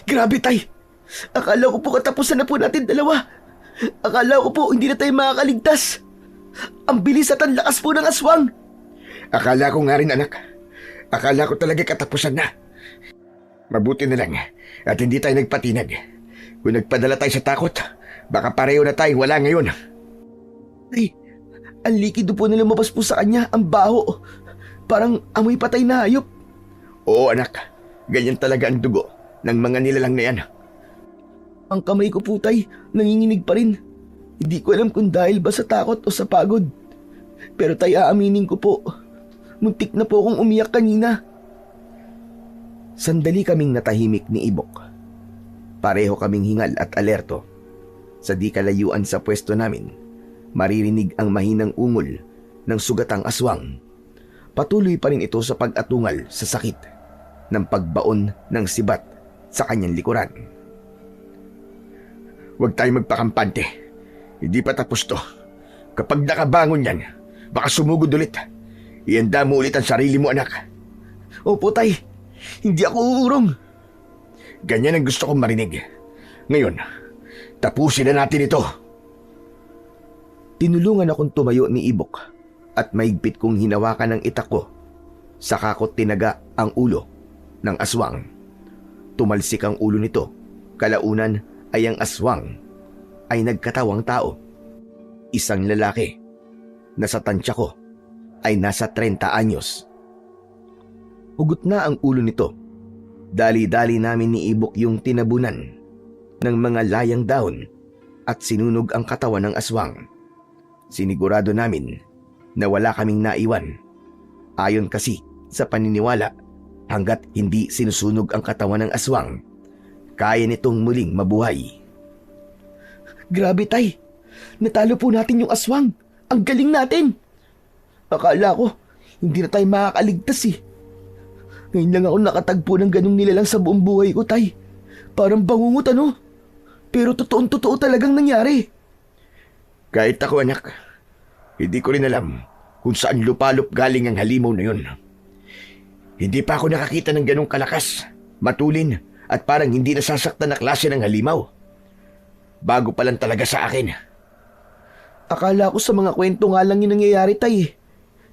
Grabe, tay! Akala ko po katapusan na po natin dalawa. Akala ko po hindi na tayo makakaligtas. Ang bilis at ang lakas po ng aswang. Akala ko nga rin, anak. Akala ko talaga katapusan na. Mabuti na lang at hindi tayo nagpatinag. Kung nagpadala tayo sa takot, baka pareho na tayo wala ngayon. Ay, ang likido po na lumabas po sa kanya, ang baho. Parang amoy patay na hayop. Oo, anak. Ganyan talaga ang dugo ng mga nilalang na yan. Ang kamay ko po, tay, nanginginig pa rin. Hindi ko alam kung dahil ba sa takot o sa pagod. Pero tay, aaminin ko po, muntik na po akong umiyak kanina. Sandali kaming natahimik ni Ibok. Pareho kaming hingal at alerto. Sa di kalayuan sa pwesto namin, maririnig ang mahinang ungol ng sugatang aswang. Patuloy pa rin ito sa pag-atungal sa sakit ng pagbaon ng sibat sa kanyang likuran. Huwag tayo magpakampante. Hindi pa tapos to. Kapag nakabangon yan, baka sumugod ulit. Ihanda mo ulit ang sarili mo, anak. Opo, tay. Hindi ako uurong. Ganyan ang gusto kong marinig. Ngayon, tapusin na natin ito. Tinulungan akong tumayo ni Ibok at maigpit kong hinawakan ng itak ko. Saka ko tinaga ang ulo ng aswang. Tumalsik ang ulo nito. Kalaunan ay ang aswang ay nagkatawang tao. Isang lalaki na sa tansya ko ay nasa 30 anyos. Hugot na ang ulo nito. Dali-dali namin ni Ibok yung tinabunan ng mga layang dahon at sinunog ang katawan ng aswang. Sinigurado namin na wala kaming naiwan. Ayon kasi sa paniniwala, hanggat hindi sinusunog ang katawan ng aswang, kaya nitong muling mabuhay. Grabe, tay! Natalo po natin yung aswang! Ang galing natin! Akala ko, hindi na tayo makakaligtas eh. Ngayon lang ako nakatagpo ng ganung nilalang sa buong buhay ko, tay. Parang bangungot, ano? Pero totoong-totoo talagang nangyari. Kahit ako, anak, hindi ko rin alam kung saan lupalop galing ang halimaw na yun. Hindi pa ako nakakita ng ganong kalakas, matulin, at parang hindi nasasaktan na klase ng halimaw. Bago pa lang talaga sa akin. Akala ko sa mga kwento nga lang yung nangyayari, tay.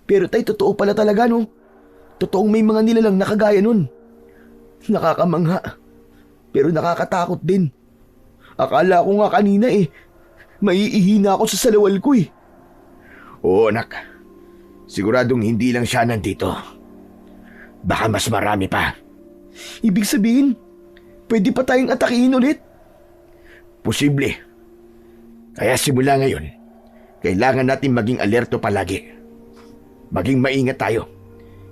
Pero tay, totoo pala talaga, no? totoong may mga nilalang na kagaya nun. Nakakamangha, pero nakakatakot din. Akala ko nga kanina maiihi na ako sa salawal ko eh. Oo anak, siguradong hindi lang siya nandito. Baka mas marami pa. Ibig sabihin, pwede pa tayong atakihin ulit? Posible. Kaya simula ngayon, kailangan natin maging alerto palagi. Maging maingat tayo.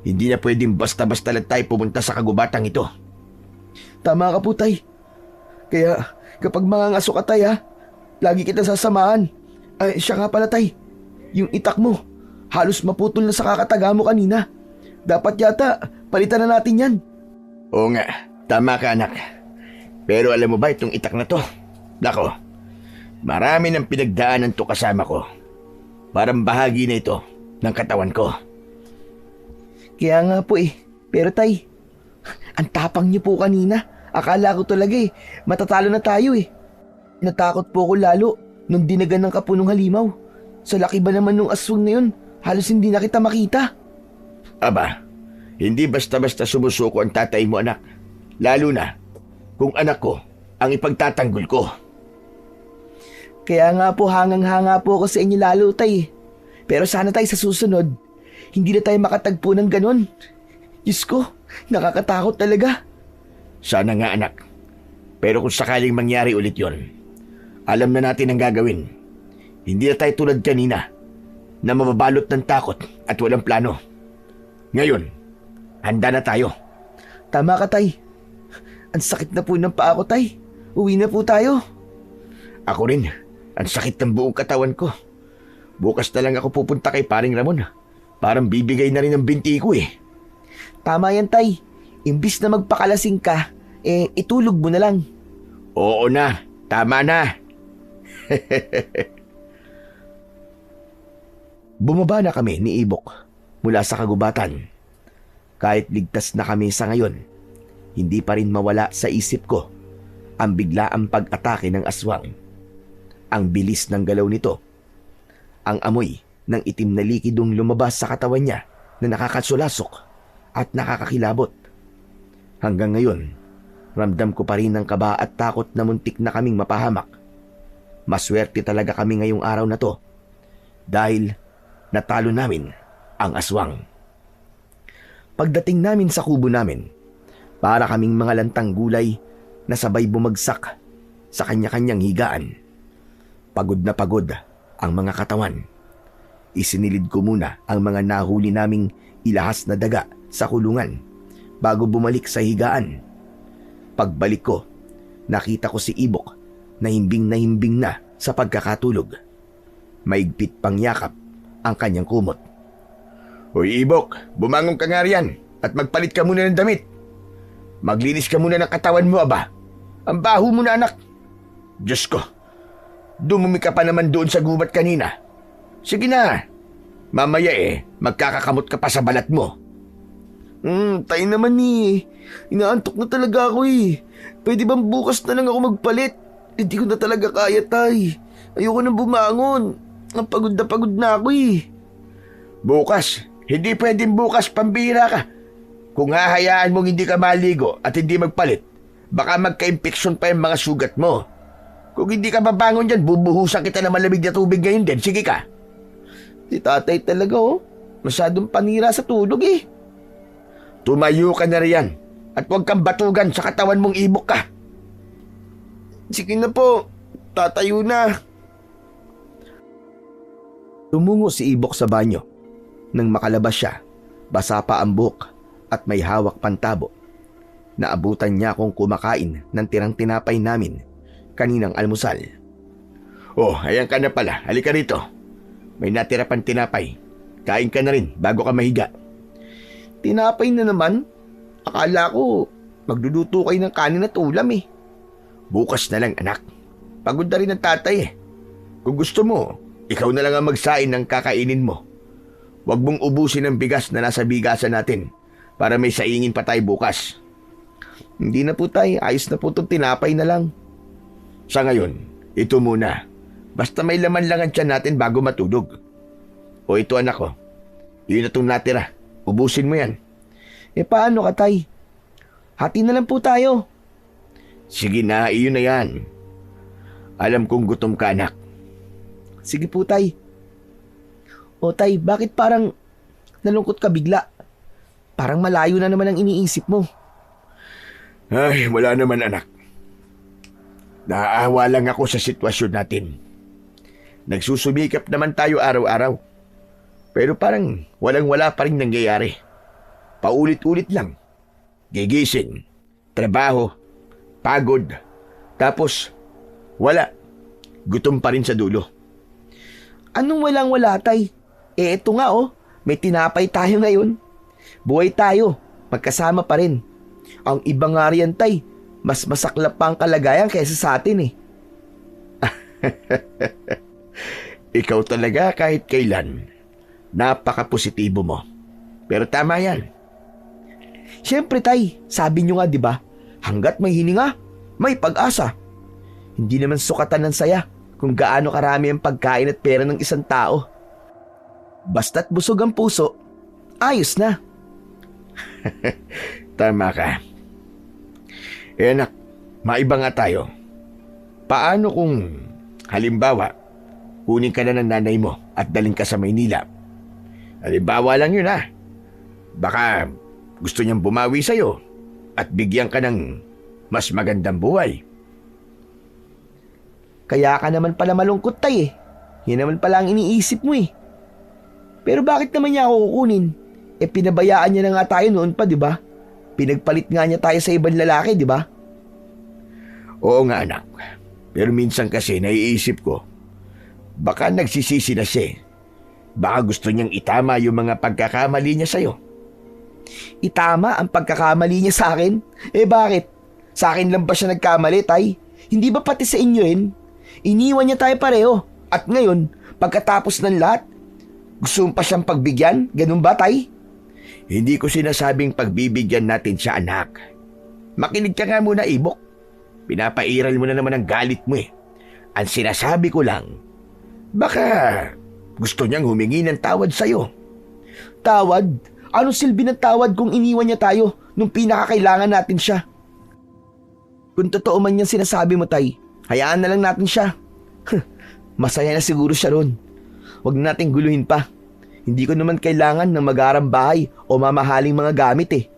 Hindi na pwedeng basta-basta lang tayo pumunta sa kagubatang ito. Tama ka po, tay. Kaya kapag mangangaso ka, tay, lagi kita sasamahan. Ay, siya nga pala, tay. Yung itak mo, halos maputol na sa kakataga mo kanina. Dapat yata, palitan na natin yan. Oo nga, tama ka anak. Pero alam mo ba itong itak na to? Nako, marami ng pinagdaanan to kasama ko. Parang bahagi na ito ng katawan ko. Kaya nga po Pero tay, ang tapang niyo po kanina. Akala ko talaga matatalo na tayo Natakot po ako lalo nung dinagan ng kapunong halimaw. Sa laki ba naman nung aswang na yun, halos hindi na kita makita. Aba, hindi basta-basta sumusuko ang tatay mo anak. Lalo na kung anak ko ang ipagtatanggol ko. Kaya nga po hangang-hanga po ako sa inyo lalo tay. Pero sana tay sa susunod, hindi na tayo makatagpo ng ganon. Diyos ko, nakakatakot talaga. Sana nga anak. Pero kung sakaling mangyari ulit yon, alam na natin ang gagawin. Hindi na tayo tulad kanina na mababalot ng takot at walang plano. Ngayon, handa na tayo. Tama ka tay. Ang sakit na po ng paa ko tay. Uwi na po tayo. Ako rin, ang sakit ng buong katawan ko. Bukas na lang ako pupunta kay paring Ramon. Parang bibigay na rin ang binti ko Tama yan tay. Imbis na magpakalasing ka, itulog mo na lang. Oo na, tama na. Bumaba na kami ni Ibok mula sa kagubatan. Kahit ligtas na kami sa ngayon, hindi pa rin mawala sa isip ko ang biglaang pag-atake ng aswang. Ang bilis ng galaw nito. Ang amoy ng itim na likidong lumabas sa katawan niya na nakakasulasok at nakakakilabot. Hanggang ngayon, ramdam ko pa rin ang kaba at takot na muntik na kaming mapahamak. Maswerte talaga kami ngayong araw na to dahil natalo namin ang aswang. Pagdating namin sa kubo namin, para kaming mga lantang gulay na sabay bumagsak sa kanya-kanyang higaan. Pagod na pagod ang mga katawan. Isinilid ko muna ang mga nahuli naming ilahas na daga sa kulungan bago bumalik sa higaan. Pagbalik ko, nakita ko si Ibok na himbing na sa pagkakatulog. Maigpit pang yakap ang kanyang kumot. Hoy Ibok, bumangon ka nga riyan at magpalit ka muna ng damit. Maglinis ka muna ng katawan mo, aba. Ang baho mo na anak. Diyos ko, dumumi ka pa naman doon sa gubat kanina. Sige na, mamaya magkakakamot ka pa sa balat mo. Tayo naman inaantok na talaga ako Pwede bang bukas na lang ako magpalit? Hindi ko na talaga kaya tay. Ayoko nang bumangon. Ang pagod na ako Bukas? Hindi pwedeng bukas, pambira ka. Kung hahayaan mong hindi ka maligo at hindi magpalit, baka magka-impeksyon pa yung mga sugat mo. Kung hindi ka babangon dyan, bubuhusan kita ng malamig na tubig ngayon din. Sige ka. Si tatay talaga masyadong panira sa tulog Tumayo ka na riyan at huwag kang batugan sa katawan mong Ibok ka. Sige na po, tatayo na. Tumungo si Ibok sa banyo. Nang makalabas siya, basa pa ang buhok at may hawak pantabo. Naabutan niya akong kumakain ng tirang tinapay namin kaninang almusal. Oh, ayan ka na pala. Halika rito. May natira pang tinapay. Kain ka na rin bago ka mahiga. Tinapay na naman? Akala ko magluluto kayo ng kanin at ulam Bukas na lang anak. Pagod na rin ang tatay Kung gusto mo, ikaw na lang ang magsain ng kakainin mo. Huwag mong ubusin ang bigas na nasa bigasan natin para may saingin pa tayo bukas. Hindi na po tay, ayos na po itong tinapay na lang. Sa ngayon, ito muna. Basta may laman lang ang tiyan natin bago matulog. O ito anak ko, yun na itong natira. Ubusin mo yan. paano ka, tay? Hati na lang po tayo. Sige na, iyon na yan. Alam kong gutom ka, anak. Sige po, tay. O tay, bakit parang nalungkot ka bigla? Parang malayo na naman ang iniisip mo. Ay, wala naman, anak. Naaawa lang ako sa sitwasyon natin. Nagsusumikap naman tayo araw-araw. Pero parang walang-wala pa rin nangyayari. Paulit-ulit lang. Gigising, trabaho, pagod, tapos wala. Gutom pa rin sa dulo. Anong walang-wala, tay? Eto nga may tinapay tayo ngayon. Buhay tayo, magkasama pa rin. Ang iba nga riyan, tay, mas masaklap pa ang kalagayan kaysa sa atin Ikaw talaga kahit kailan. Napaka-positibo mo. Pero tama yan. Siyempre, tay, sabi nyo nga, di ba? Hanggat may hininga, may pag-asa. Hindi naman sukatan ng saya kung gaano karami ang pagkain at pera ng isang tao. Basta't busog ang puso, ayos na. Tama ka. Anak, maiba nga tayo. Paano kung, halimbawa, kunin ka na ng nanay mo at daling ka sa Maynila? Halimbawa lang yun Baka gusto niyang bumawi sa'yo at bigyan ka ng mas magandang buhay. Kaya ka naman pala malungkot, tay. Yan naman pala ang iniisip mo Pero bakit naman niya ako kukunin? Pinabayaan niya na nga tayo noon pa, di ba? Pinagpalit nga niya tayo sa ibang lalaki, di ba? Oo nga, anak. Pero minsan kasi naiisip ko, baka nagsisisi na siya. Baka gusto niyang itama yung mga pagkakamali niya sa'yo. Itama ang pagkakamali niya sa akin? Bakit? Sa akin lang ba siya nagkamali, tay? Hindi ba pati sa inyo Iniwan niya tayo pareho. At ngayon, pagkatapos ng lahat, gusto mo pa siyang pagbigyan? Ganun ba, tay? Hindi ko sinasabing pagbibigyan natin siya, anak. Makinig ka nga muna, Ibok. Pinapairal mo na naman ang galit mo Ang sinasabi ko lang, baka gusto niyang humingi ng tawad sa'yo. Tawad? Anong silbi ng tawad kung iniwan niya tayo nung pinakakailangan natin siya? Kung totoo man yung sinasabi mo, tay, hayaan na lang natin siya. Masaya na siguro siya ron. Huwag na nating guluhin pa. Hindi ko naman kailangan ng mag-aarang bahay o mamahaling mga gamit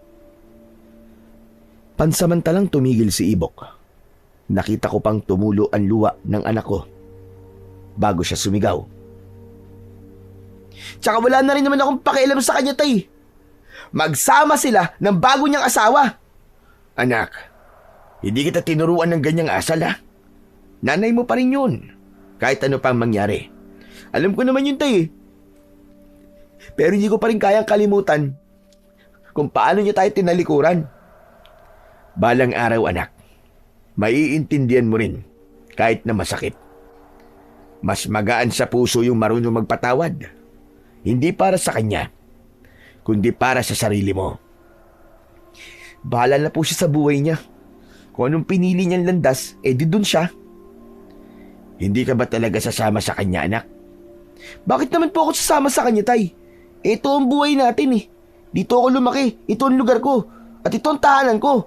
Pansamantalang tumigil si Ibok. Nakita ko pang tumulo ang luha ng anak ko bago siya sumigaw. Tsaka wala na rin naman akong pakialam sa kanya, tay. Magsama sila ng bago niyang asawa. Anak, hindi kita tinuruan ng ganyang asal Nanay mo pa rin yun. Kahit ano pang mangyari. Alam ko naman yun, tay. Pero hindi ko pa rin kayang kalimutan kung paano niya tayo tinalikuran. Balang araw, anak, maiintindihan mo rin kahit na masakit. Mas magaan sa puso yung marunong magpatawad. Hindi para sa kanya, kundi para sa sarili mo. Bahala na po siya sa buhay niya. Kung anong pinili niyang landas, di dun siya. Hindi ka ba talaga sasama sa kanya, anak? Bakit naman po ako sasama sa kanya, tay? Ito ang buhay natin Dito ako lumaki, ito ang lugar ko, at ito ang tahanan ko.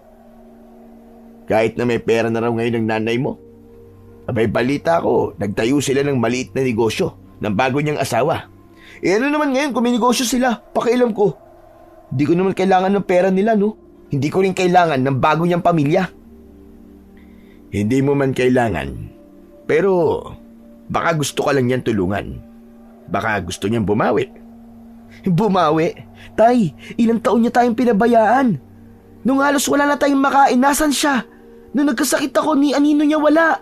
Kahit na may pera na raw ngayon ng nanay mo. Abay, balita ko, nagtayo sila ng maliit na negosyo ng bago niyang asawa. Ano naman ngayon kung may negosyo sila? Pakialam ko. Hindi ko naman kailangan ng pera nila, no? Hindi ko rin kailangan ng bago niyang pamilya. Hindi mo man kailangan. Pero baka gusto ka lang niyan tulungan. Baka gusto niyang bumawi. Bumawi? Tay, ilang taon niya tayong pinabayaan. Nung halos wala na tayong makain, nasan siya? Nung nagkasakit ako, ni anino niya wala.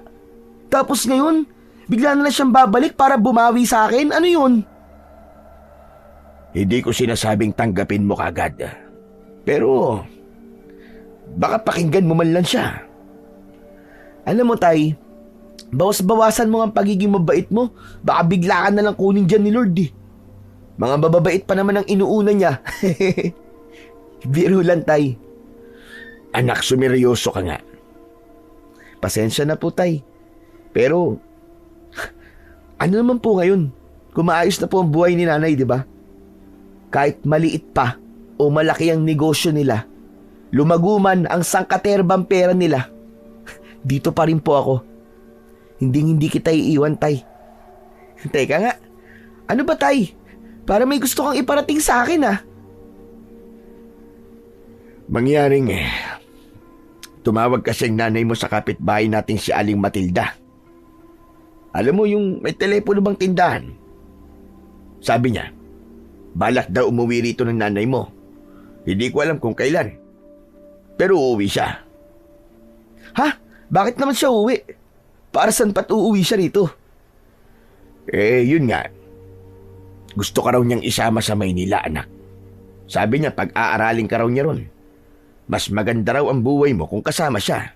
Tapos ngayon, bigla na lang siyang babalik para bumawi sa akin? Ano yun? Hindi ko sinasabing tanggapin mo kagad. Pero baka pakinggan mo man lang siya. Alam mo, tay, bawas-bawasan mo ang pagiging mabait mo. Baka bigla ka na lang kunin dyan ni Lord Mga bababait pa naman ang inuuna niya. Biro lang, tay. Anak, sumeryoso ka nga. Pasensya na po, tay. Pero ano naman po ngayon kung maayos na po ang buhay ni nanay, di ba? Kahit maliit pa o malaki ang negosyo nila, lumaguman ang sangkaterbang pera nila, dito pa rin po ako. Hindi kita iiwan, Tay. Teka nga, ano ba, Tay? Para may gusto kang iparating sa akin, ah. Mangyaring tumawag kasing nanay mo sa kapitbahay nating si Aling Matilda. Alam mo yung may telepono bang tindahan? Sabi niya, balak daw umuwi rito ng nanay mo. Hindi ko alam kung kailan. Pero uuwi siya. Ha? Bakit naman siya uuwi? Para saan pa't uuwi siya rito? Yun nga. Gusto ka raw niyang isama sa Maynila, anak. Sabi niya pag-aaralin ka raw niya ron. Mas maganda raw ang buhay mo kung kasama siya.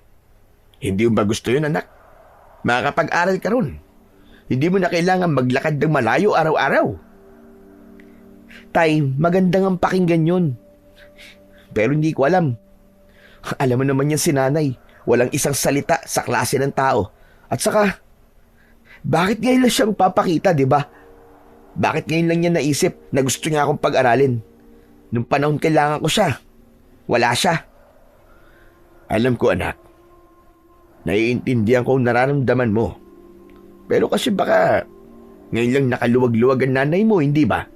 Hindi mo ba gusto yun, anak? Makakapag-aral ka ron. Hindi mo na kailangan maglakad ng malayo araw-araw. Tay, magandang ang pakinggan yun. Pero hindi ko alam. Alam mo naman yan si nanay. Walang isang salita sa klase ng tao. At saka, bakit ngayon lang siya magpapakita, di ba? Bakit ngayon lang niya naisip na gusto niya akong pag-aralin? Nung panahon kailangan ko siya, wala siya. Alam ko, anak. Naiintindihan ko ang nararamdaman mo. Pero kasi baka ngayon lang nakaluwag-luwag ang nanay mo, hindi ba?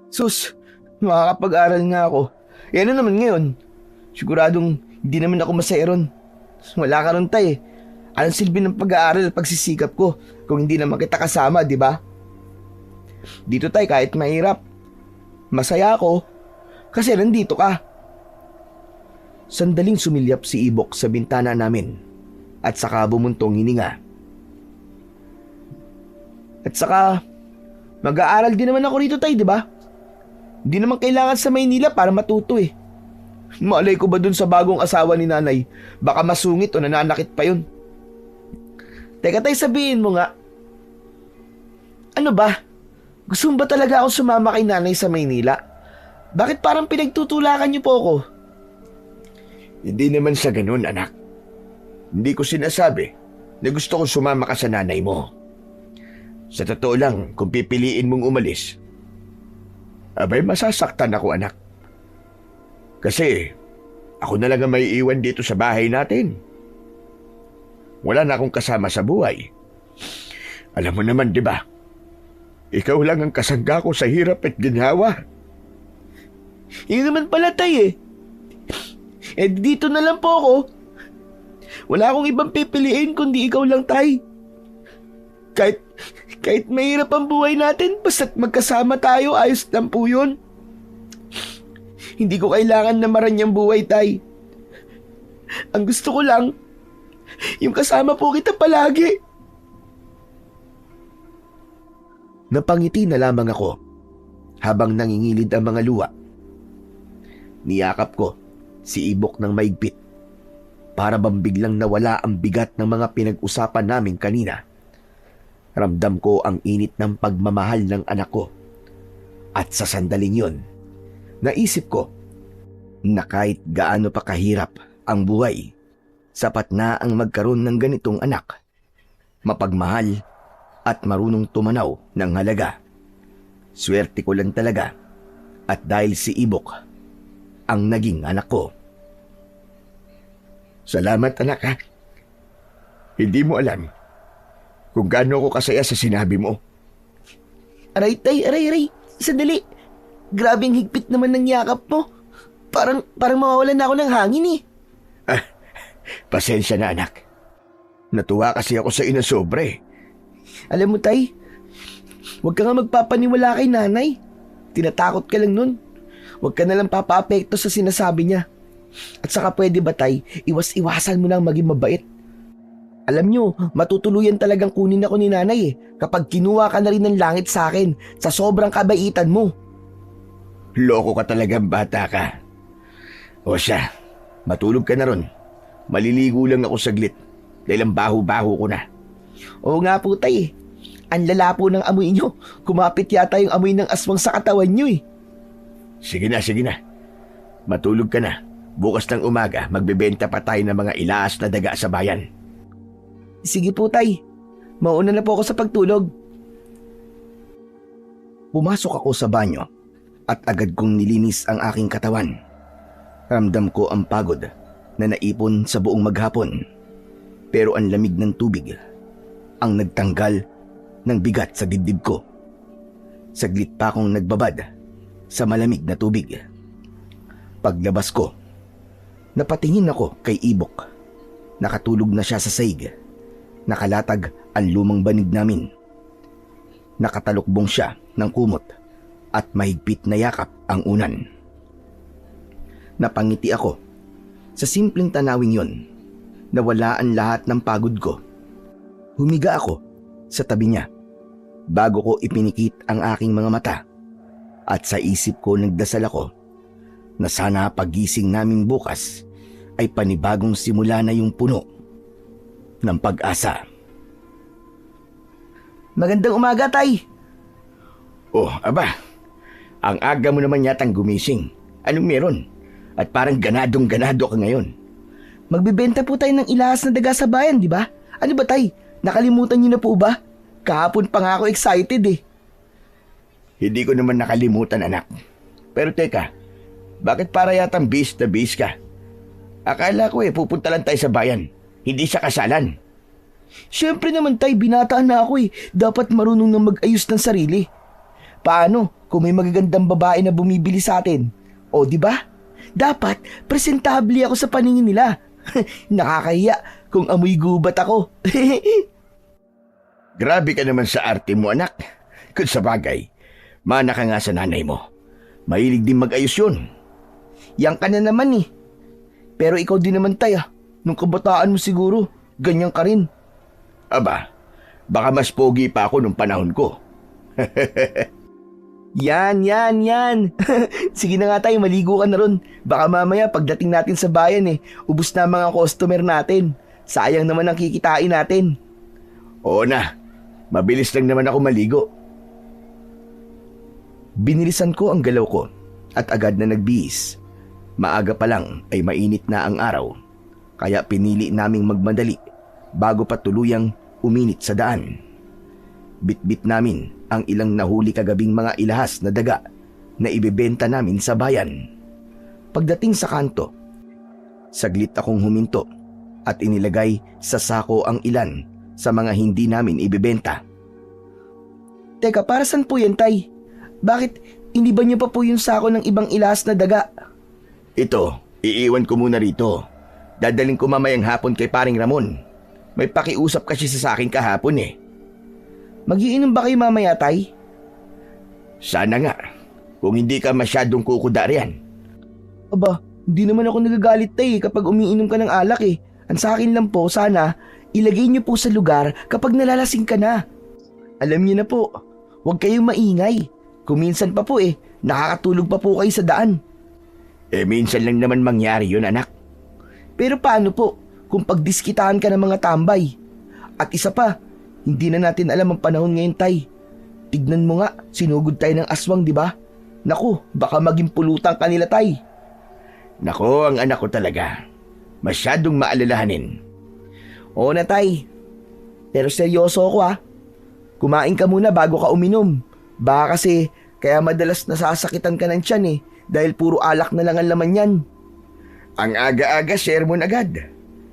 Sus, makakapag-aral nga ako. Ano naman ngayon? Siguradong hindi naman ako masaya ron. Wala ka ron, Tay. Anong silbi ng pag-aaral at pagsisikap ko kung hindi naman kita kasama, di ba? Dito, Tay, kahit mahirap, masaya ako kasi nandito ka. Sandaling sumilyap si Ibok sa bintana namin at saka bumuntong hininga. At saka, mag-aaral din naman ako rito, Tay, di ba? Hindi naman kailangan sa Maynila para matuto eh. Malay ko ba dun sa bagong asawa ni nanay? Baka masungit o nananakit pa yun. Teka, Tay, sabihin mo nga. Ano ba? Gusto mo ba talaga akong sumama kay nanay sa Maynila? Bakit parang pinagtutulakan niyo po ako? Hindi naman sa ganun, anak. Hindi ko sinasabi na gusto kong sumama ka sa nanay mo. Sa totoo lang, kung pipiliin mong umalis, abay masasaktan ako, anak. Kasi ako na lang ang may iwan dito sa bahay natin. Wala na akong kasama sa buhay. Alam mo naman, di ba? Ikaw lang ang kasangga ko sa hirap at ginhawa. Yun naman pala, Tay, eh. Dito na lang po ako. Wala akong ibang pipiliin kundi ikaw lang, Tay. Kahit mahirap ang buhay natin, basta't magkasama tayo, ayos lang po yun. Hindi ko kailangan na maranyang buhay, Tay. Ang gusto ko lang, yung kasama po kita palagi. Napangiti na lamang ako habang nangingilid ang mga luha. Niyakap ko si Ibok ng maigpit para bang biglang nawala ang bigat ng mga pinag-usapan namin kanina. Ramdam ko ang init ng pagmamahal ng anak ko. At sa sandaling yon, naisip ko na kahit gaano pa kahirap ang buhay, sapat na ang magkaroon ng ganitong anak. Mapagmahal at marunong tumanaw ng halaga. Swerte ko lang talaga at dahil si Ibok ang naging anak ko. Salamat, anak, ha? Hindi mo alam kung gaano ako kasaya sa sinabi mo. Aray, Tay, aray. Sandali. Grabing higpit naman ng yakap mo. Parang mawawalan na ako ng hangin eh. Pasensya na, anak. Natuwa kasi ako sa inasobre. Alam mo, Tay, huwag ka nga magpapaniwala kay nanay. Tinatakot ka lang nun. Huwag ka nalang papaapekto sa sinasabi niya. At saka pwede ba, Tay, iwas-iwasan mo lang maging mabait. Alam nyo, matutuluyan talagang kunin ako ni nanay kapag kinuha ka na rin ng langit sa akin sa sobrang kabaitan mo. Loko ka talagang bata ka. O siya, matulog ka na ron. Maliligo lang ako saglit dahil ang baho-baho ko na. Oo nga po, Tay. Ang lala po ng amoy nyo. Kumapit yata yung amoy ng aswang sa katawan nyo eh. Sige na. Matulog ka na. Bukas ng umaga, magbebenta pa tayo ng mga ilaas na daga sa bayan. Sige po, Tay. Mauna na po ako sa pagtulog. Pumasok ako sa banyo at agad kong nilinis ang aking katawan. Ramdam ko ang pagod na naipon sa buong maghapon, pero ang lamig ng tubig ang nagtanggal ng bigat sa dibdib ko. Saglit pa akong nagbabad sa malamig na tubig. Paglabas ko, napatingin ako kay Ibok. Nakatulog na siya sa saig. Nakalatag ang lumang banig namin. Nakatalukbong siya ng kumot at mahigpit na yakap ang unan. Napangiti ako sa simpleng tanawing yon. Nawala ang lahat ng pagod ko. Humiga ako sa tabi niya bago ko ipinikit ang aking mga mata, at sa isip ko nagdasal ako na sana pagising namin bukas ay panibagong simula na yung puno ng pag-asa. Magandang umaga, Tay. Oh, aba. Ang aga mo naman yatang gumising. Anong meron? At parang ganadong-ganado ka ngayon. Magbibenta po tayo ng ilahas na daga sa bayan, di ba? Ano ba, Tay? Nakalimutan niyo na po ba? Kahapon pa nga ako excited eh. Hindi ko naman nakalimutan, anak. Pero teka, bakit para yatang bis na bis ka? Akala ko pupunta lang tayo sa bayan. Hindi sa kasalan. Siyempre naman, Tay, binataan na ako eh. Dapat marunong na mag-ayos ng sarili. Paano kung may magagandang babae na bumibili sa atin? O di ba? Dapat presentable ako sa paningin nila. Nakakahiya kung amoy gubat ako. Grabe ka naman sa arte mo, anak. Kung sa bagay, mana ka nga sa nanay mo. Mahilig din mag-ayos yun. Yang ka na naman eh. Pero ikaw din naman, Tay, nung kabataan mo siguro, ganyan ka rin. Aba, baka mas pogi pa ako nung panahon ko. Yan. Sige na nga, Tay, maligo ka na ron. Baka mamaya pagdating natin sa bayan ubos na ang mga customer natin. Sayang naman ang kikitain natin. Oo na, mabilis lang naman ako maligo. Binilisan ko ang galaw ko at agad na nagbihis. Maaga pa lang ay mainit na ang araw, kaya pinili naming magmadali bago pa tuluyang uminit sa daan. Bitbit namin ang ilang nahuli kagabing mga ilahas na daga na ibebenta namin sa bayan. Pagdating sa kanto, saglit akong huminto at inilagay sa sako ang ilan sa mga hindi namin ibebenta. Teka, para saan po yan, Tay? Bakit hindi ba niyo pa po yung sako ng ibang ilahas na daga? Ito, iiwan ko muna rito. Dadaling ko mamayang hapon kay paring Ramon. May pakiusap kasi sa akin kahapon Magiinom ba kayo mamaya, Tay? Sana nga, kung hindi ka masyadong kukuda riyan. Aba, hindi naman ako nagagalit, Tay, kapag umiinom ka ng alak eh. Ang sa akin lang po, sana ilagay niyo po sa lugar kapag nalalasing ka na. Alam niyo na po, huwag kayong maingay. Kung minsan pa po nakakatulog pa po kayo sa daan. Minsan lang naman mangyari yun, anak. Pero paano po kung pagdiskitahan ka ng mga tambay? At isa pa, hindi na natin alam ang panahon ngayon, Tay. Tignan mo nga, sinugod tayo ng aswang, di ba? Naku, baka maging pulutan kanila, Tay. Nako, ang anak ko talaga. Masyadong maalalahanin. Oo na, Tay. Pero seryoso ako Kumain ka muna bago ka uminom. Baka kasi kaya madalas nasasakitan ka ng tiyan dahil puro alak na lang ang laman yan. Ang aga-aga, sermon agad.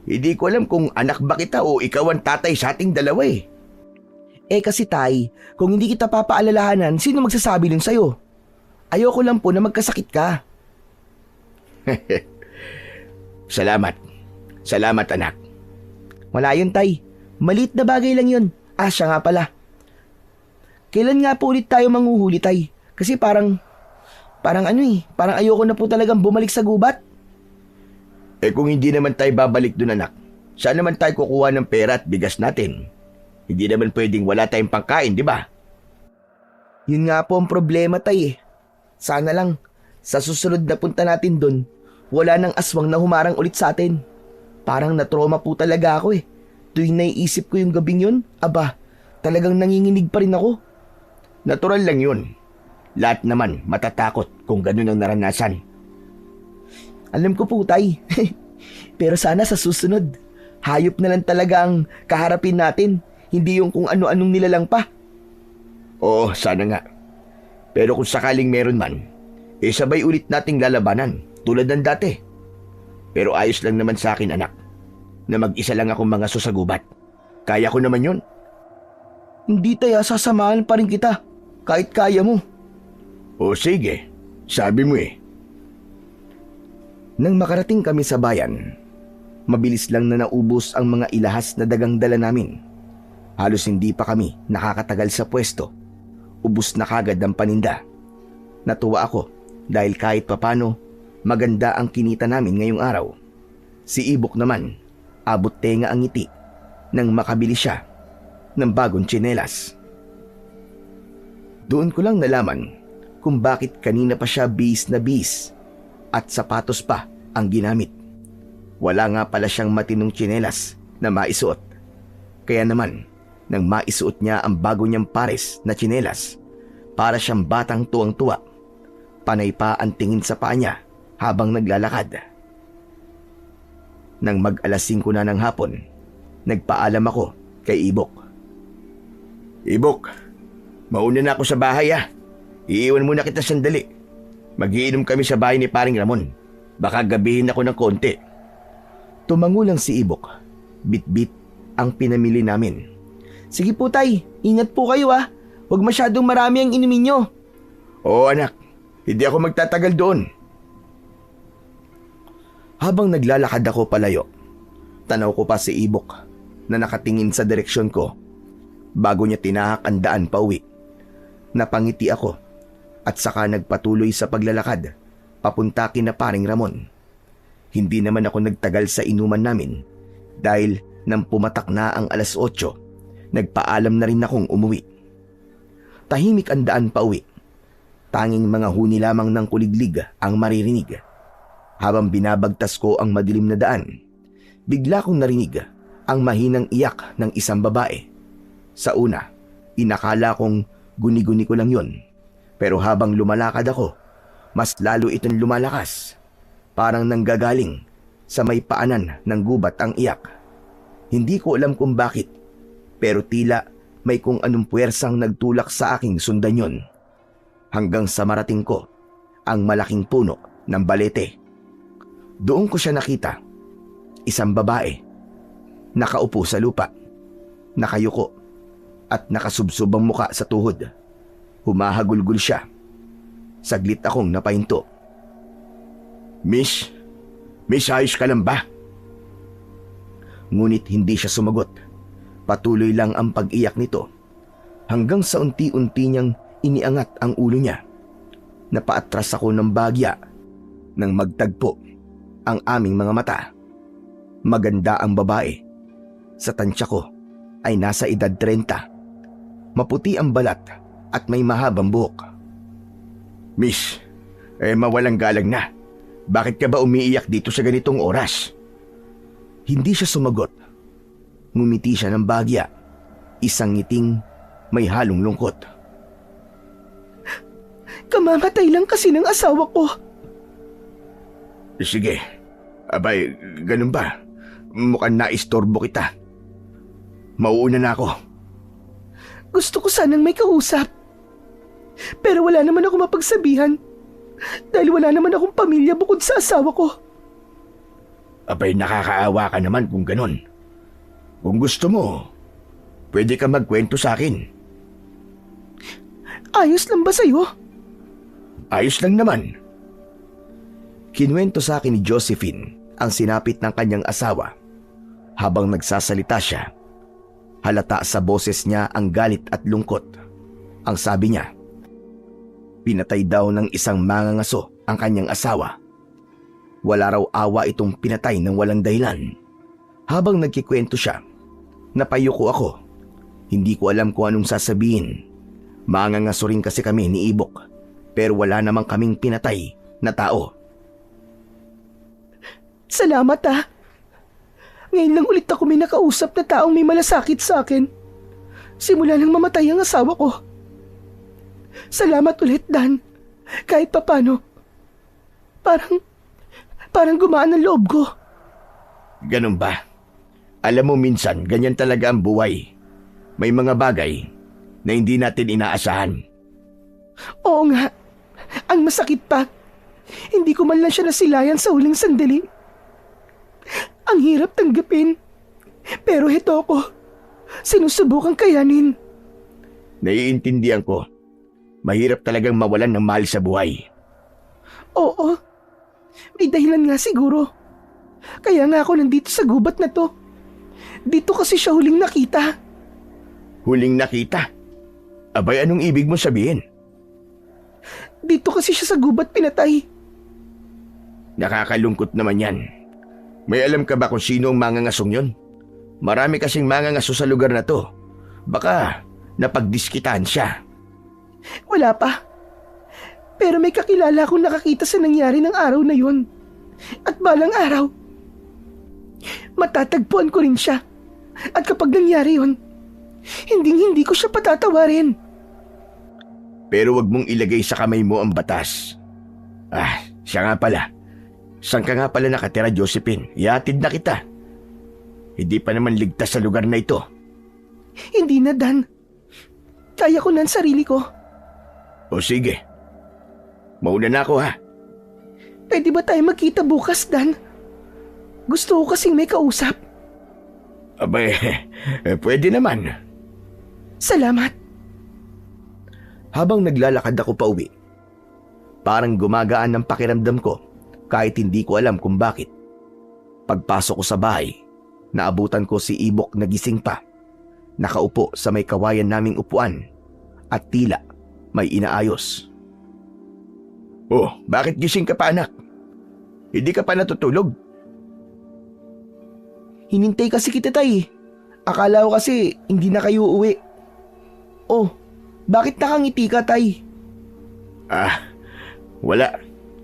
Hindi ko alam kung anak ba kita o ikaw ang tatay sa ating dalawa Kasi, Tay, kung hindi kita papaalalahanan, sino magsasabi nun sa'yo? Ayoko lang po na magkasakit ka. Salamat. Salamat, anak. Wala yun, Tay. Maliit na bagay lang yun. Siya nga pala. Kailan nga po ulit tayo manghuhuli, Tay? Kasi parang parang ayoko na po talagang bumalik sa gubat. Kung hindi naman tayo babalik dun, anak, saan naman tayo kukuha ng pera at bigas natin? Hindi naman pwedeng wala tayong pangkain, di ba? Yun nga po ang problema, Tay. Sana lang, sa susunod na punta natin dun, wala nang aswang na humarang ulit sa atin. Parang natroma po talaga ako Tuwing naiisip ko yung gabing yun, talagang nanginginig pa rin ako. Natural lang yun. Lahat naman matatakot kung ganun ang naranasan. Alam ko po, Tay. Pero sana sa susunod, hayop na lang talaga ang kaharapin natin, hindi yung kung ano-anong nilalang pa. Oo, sana nga. Pero kung sakaling meron man, sabay ulit nating lalabanan tulad ng dati. Pero ayos lang naman sa akin, anak, na mag-isa lang akong mga susagubat. Kaya ko naman yun. Hindi tay, sasamahan pa rin kita kahit kaya mo. O sige, sabi mo eh. Nang makarating kami sa bayan, mabilis lang na naubos ang mga ilahas na dagang dala namin. Halos hindi pa kami nakakatagal sa pwesto. Ubus na kagad ang paninda. Natuwa ako dahil kahit papano maganda ang kinita namin ngayong araw. Si Ibok naman, abot tenga ang ngiti nang makabili siya ng bagong tsinelas. Doon ko lang nalaman kung bakit kanina pa siya bis na bis at sapatos pa ang ginamit. Wala nga pala siyang matinong tsinelas na maisuot. Kaya naman, nang maisuot niya ang bago niyang pares na tsinelas, para siyang batang tuwang-tuwa. Panay pa ang tingin sa paa niya habang naglalakad. Nang mag-alas 5 na ng hapon, nagpaalam ako kay Ibok. Ibok, mauna na ako sa bahay ah. Iiwan muna kita sandali. Magiinom kami sa bahay ni Paring Ramon. Baka gabihin ako ng konti. Tumango lang si Ibok. Bit-bit ang pinamili namin. Sige po tay, ingat po kayo ah. Huwag masyadong marami ang inumin nyo. Oo anak, hindi ako magtatagal doon. Habang naglalakad ako palayo, tanaw ko pa si Ibok na nakatingin sa direksyon ko bago niya tinahak ang daan pauwi. Napangiti ako at saka nagpatuloy sa paglalakad papunta kina Paring Ramon. Hindi naman ako nagtagal sa inuman namin dahil nang pumatak na ang alas 8, nagpaalam na rin akong umuwi. Tahimik ang daan pauwi. Tanging mga huni lamang ng kuliglig ang maririnig. Habang binabagtas ko ang madilim na daan, bigla kong narinig ang mahinang iyak ng isang babae. Sa una, inakala kong guni-guni ko lang yon. Pero habang lumalakad ako, mas lalo itong lumalakas. Parang nanggagaling sa may paanan ng gubat ang iyak. Hindi ko alam kung bakit, pero tila may kung anong puwersang nagtulak sa aking sundan yon. Hanggang sa marating ko ang malaking puno ng balete. Doon ko siya nakita. Isang babae. Nakaupo sa lupa. Nakayuko. At nakasubsob ang muka sa tuhod. Humahagulgul siya. Saglit akong napahinto. Miss, ayos ka lang ba? Ngunit hindi siya sumagot. Patuloy lang ang pag-iyak nito. Hanggang sa unti-unti niyang iniangat ang ulo niya. Napaatras ako ng bagya nang magtagpo ang aming mga mata. Maganda ang babae. Sa tansya ko ay nasa edad 30. Maputi ang balat at may mahabang buhok. Miss, mawalang galang na. Bakit ka ba umiiyak dito sa ganitong oras? Hindi siya sumagot. Ngumiti siya ng bagya. Isang ngiting may halong lungkot. Kamamatay lang kasi ng asawa ko. Sige. Abay, ganun ba? Mukhang naistorbo kita. Mauuna na ako. Gusto ko sanang may kausap. Pero wala naman ako mapagsabihan. Dahil wala naman akong pamilya bukod sa asawa ko. Abay, nakakaawa ka naman kung ganun. Kung gusto mo, pwede ka magkwento sa akin. Ayos lang ba sa'yo? Ayos lang naman. Kinuwento sa akin ni Josephine ang sinapit ng kanyang asawa. Habang nagsasalita siya, halata sa boses niya ang galit at lungkot. Ang sabi niya, pinatay daw ng isang mangangaso ang kanyang asawa. Wala raw awa itong pinatay ng walang dahilan. Habang nagkikwento siya, napayuko ako. Hindi ko alam kung anong sasabihin. Mangangaso rin kasi kami ni Ibok, pero wala namang kaming pinatay na tao. Salamat ah. Ngayon lang ulit ako may nakausap na taong may malasakit sa akin. Simula nang mamatay ang asawa ko. Salamat ulit, Dan. Kahit papano. Parang gumaan ang loob ko. Ganun ba? Alam mo minsan, ganyan talaga ang buhay. May mga bagay na hindi natin inaasahan. Oo nga. Ang masakit pa, Hindi ko man lang siya nasilayan sa huling sandali. Ang hirap tanggapin. Pero heto ako. Sinusubukan kayanin. Naiintindihan ko. Mahirap talagang mawalan ng mahal sa buhay. Oo. May dahilan nga siguro. Kaya nga ako nandito sa gubat na to. Dito kasi siya huling nakita. Huling nakita? Abay, anong ibig mo sabihin? Dito kasi siya sa gubat pinatay. Nakakalungkot naman yan. May alam ka ba kung sino ang mangangasong yun? Marami kasing mangangaso sa lugar na to. Baka napagdiskitan siya. Wala pa. Pero may kakilala akong nakakita sa nangyari ng araw na yun. At balang araw, matatagpuan ko rin siya. At kapag nangyari yun, hindi ko siya patatawarin. Pero wag mong ilagay sa kamay mo ang batas. Siya nga pala. Saan ka nga pala nakatira, Josephine? Ihatid na kita. Hindi pa naman ligtas sa lugar na ito. Hindi na, Dan. Kaya ko na ang sarili ko. O sige. Mauna na ako, ha? Pwede ba tayo magkita bukas, Dan? Gusto ko kasing may kausap. Abay, pwede naman. Salamat. Habang naglalakad ako pa uwi, parang gumagaan ng pakiramdam ko kahit hindi ko alam kung bakit. Pagpasok ko sa bahay, naabutan ko si Ibok na gising pa. Nakaupo sa may kawayan naming upuan at tila may inaayos. Oh, bakit gising ka pa, anak? Hindi ka pa natutulog? Hinintay kasi kita, Tay. Akala ko kasi hindi na kayo uuwi. Oh, bakit nakangiti ka, Tay? Wala.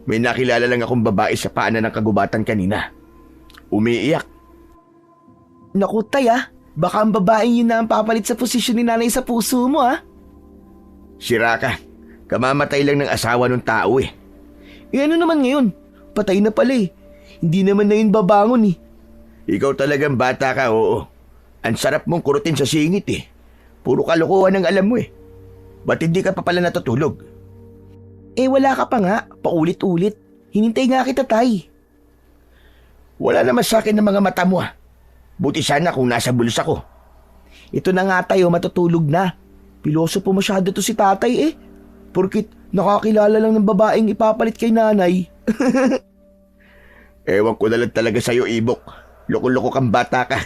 May nakilala lang akong babae sa paanan ng kagubatan kanina. Umiiyak. Naku, Tay, baka ang babaeng yun na ang papalit sa posisyon ni nanay sa puso mo, Sira ka. Kamamatay lang ng asawa ng tao eh. Ano naman ngayon? Patay na pala eh. Hindi naman na yun babangon eh. Ikaw talagang bata ka, oo. Ang sarap mong kurutin sa singit eh. Puro kalokohan ang alam mo eh. Ba't hindi ka pa pala natutulog? Wala ka pa nga. Paulit-ulit. Hinintay nga kita, Tay. Wala naman sa akin ng mga mata mo Buti sana kung nasa bulsa ko. Ito na nga, Tay, matutulog na. Piloso po masyado to si tatay eh. Porkit nakakilala lang ng babaeng ipapalit kay nanay. Ewan ko na lang talaga sa'yo, Ibok. Loko-loko kang bata ka.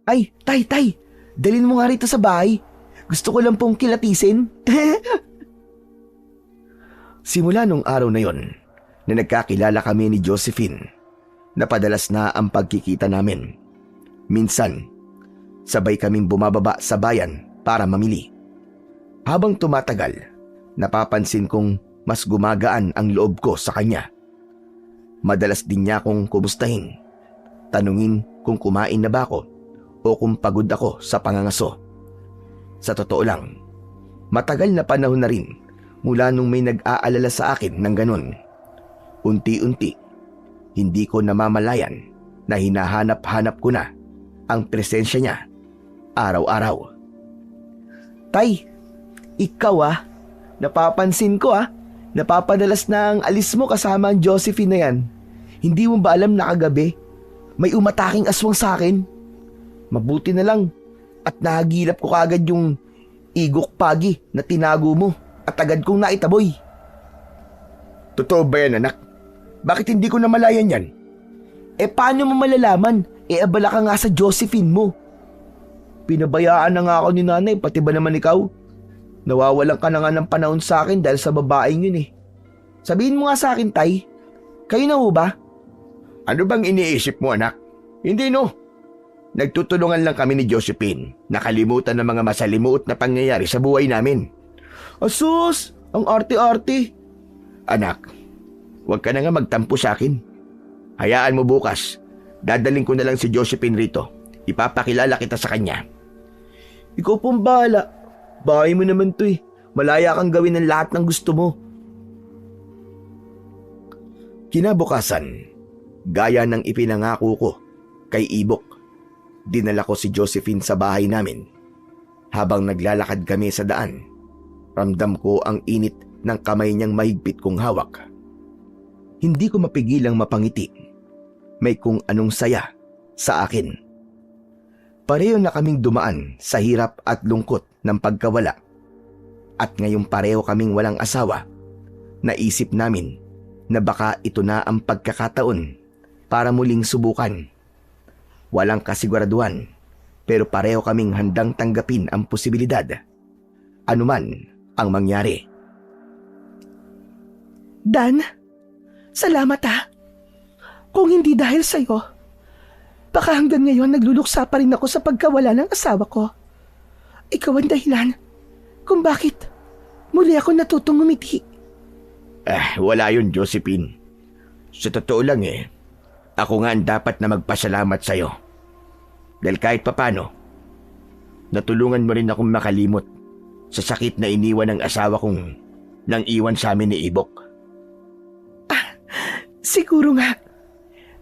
Ay, Tay. Dalhin mo nga rito sa bahay. Gusto ko lang pong kilatisin. Simula nung araw na yon, na nagkakilala kami ni Josephine, napadalas na ang pagkikita namin. Minsan, sabay kaming bumababa sa bayan para mamili. Habang tumatagal, napapansin kong mas gumagaan ang loob ko sa kanya. Madalas din niya akong kumustahin, tanungin kung kumain na ba ako o kung pagod ako sa pangangaso. Sa totoo lang, matagal na panahon na rin mula nung may nag-aalala sa akin ng ganun. Unti-unti, hindi ko namamalayan na hinahanap-hanap ko na ang presensya niya araw-araw. Tay, ikaw napapansin ko napapadalas na ang alis mo kasama ang Josephine na yan. Hindi mo ba alam na kagabi may umataking aswang sa akin? Mabuti na lang at nahagilap ko kagad yung igok pagi na tinago mo at agad kong naitaboy. Totoo ba yan, anak? Bakit hindi ko namalayan yan? Paano mo malalaman? Abala ka nga sa Josephine mo. Pinabayaan na nga ako ni nanay, pati ba naman ikaw? Nawawalan ka na nga ng panahon sa akin dahil sa babaeng yun eh. Sabihin mo nga sa akin, Tay. Kayo na ho ba? Ano bang iniisip mo, anak? Hindi no. Nagtutulungan lang kami ni Josephine. Nakalimutan ng mga masalimuot na pangyayari sa buhay namin. Asus! Ang arte-arte. Anak, huwag ka na nga magtampo sa akin. Hayaan mo bukas. Dadaling ko na lang si Josephine rito. Ipapakilala kita sa kanya. Ikaw pong bahala. Bahay mo naman to eh. Malaya kang gawin ng lahat ng gusto mo. Kinabukasan, gaya ng ipinangako ko kay Ibok, dinala ko si Josephine sa bahay namin. Habang naglalakad kami sa daan, ramdam ko ang init ng kamay niyang mahigpit kong hawak. Hindi ko mapigilang mapangiti. May kung anong saya sa akin. Pareho na kaming dumaan sa hirap at lungkot ng pagkawala. At ngayong pareho kaming walang asawa, naisip namin na baka ito na ang pagkakataon para muling subukan. Walang kasiguraduhan, pero pareho kaming handang tanggapin ang posibilidad. Anuman ang mangyari. Dan, salamat ha. Kung hindi dahil sa'yo, baka hanggang ngayon nagluluksa pa rin ako sa pagkawala ng asawa ko. Ikaw ang dahilan kung bakit muli ako natutong ngumiti. Wala yun, Josephine. Sa totoo lang ako nga ang dapat na magpasalamat sa'yo. Dahil kahit papano, natulungan mo rin akong makalimot sa sakit na iniwan ng asawa kong nang iwan sa amin ni Ibok. Siguro nga,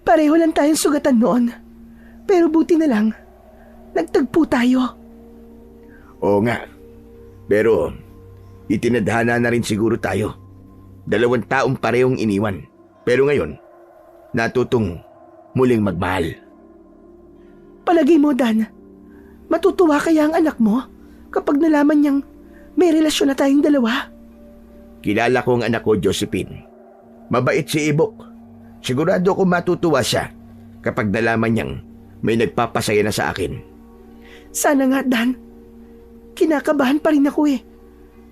pareho lang tayong sugatan noon. Pero buti na lang, nagtagpo tayo. Oo nga, pero itinadhana na rin siguro tayo. 2 taong parehong iniwan, pero ngayon, natutong muling magmahal. Palagay mo, Dan, matutuwa kaya ang anak mo kapag nalaman niyang may relasyon na tayong dalawa? Kilala ko ang anak ko, Josephine. Mabait si Ibok. Sigurado ako matutuwa siya kapag nalaman niyang may nagpapasaya na sa akin. Sana nga, Dan. Kinakabahan pa rin ako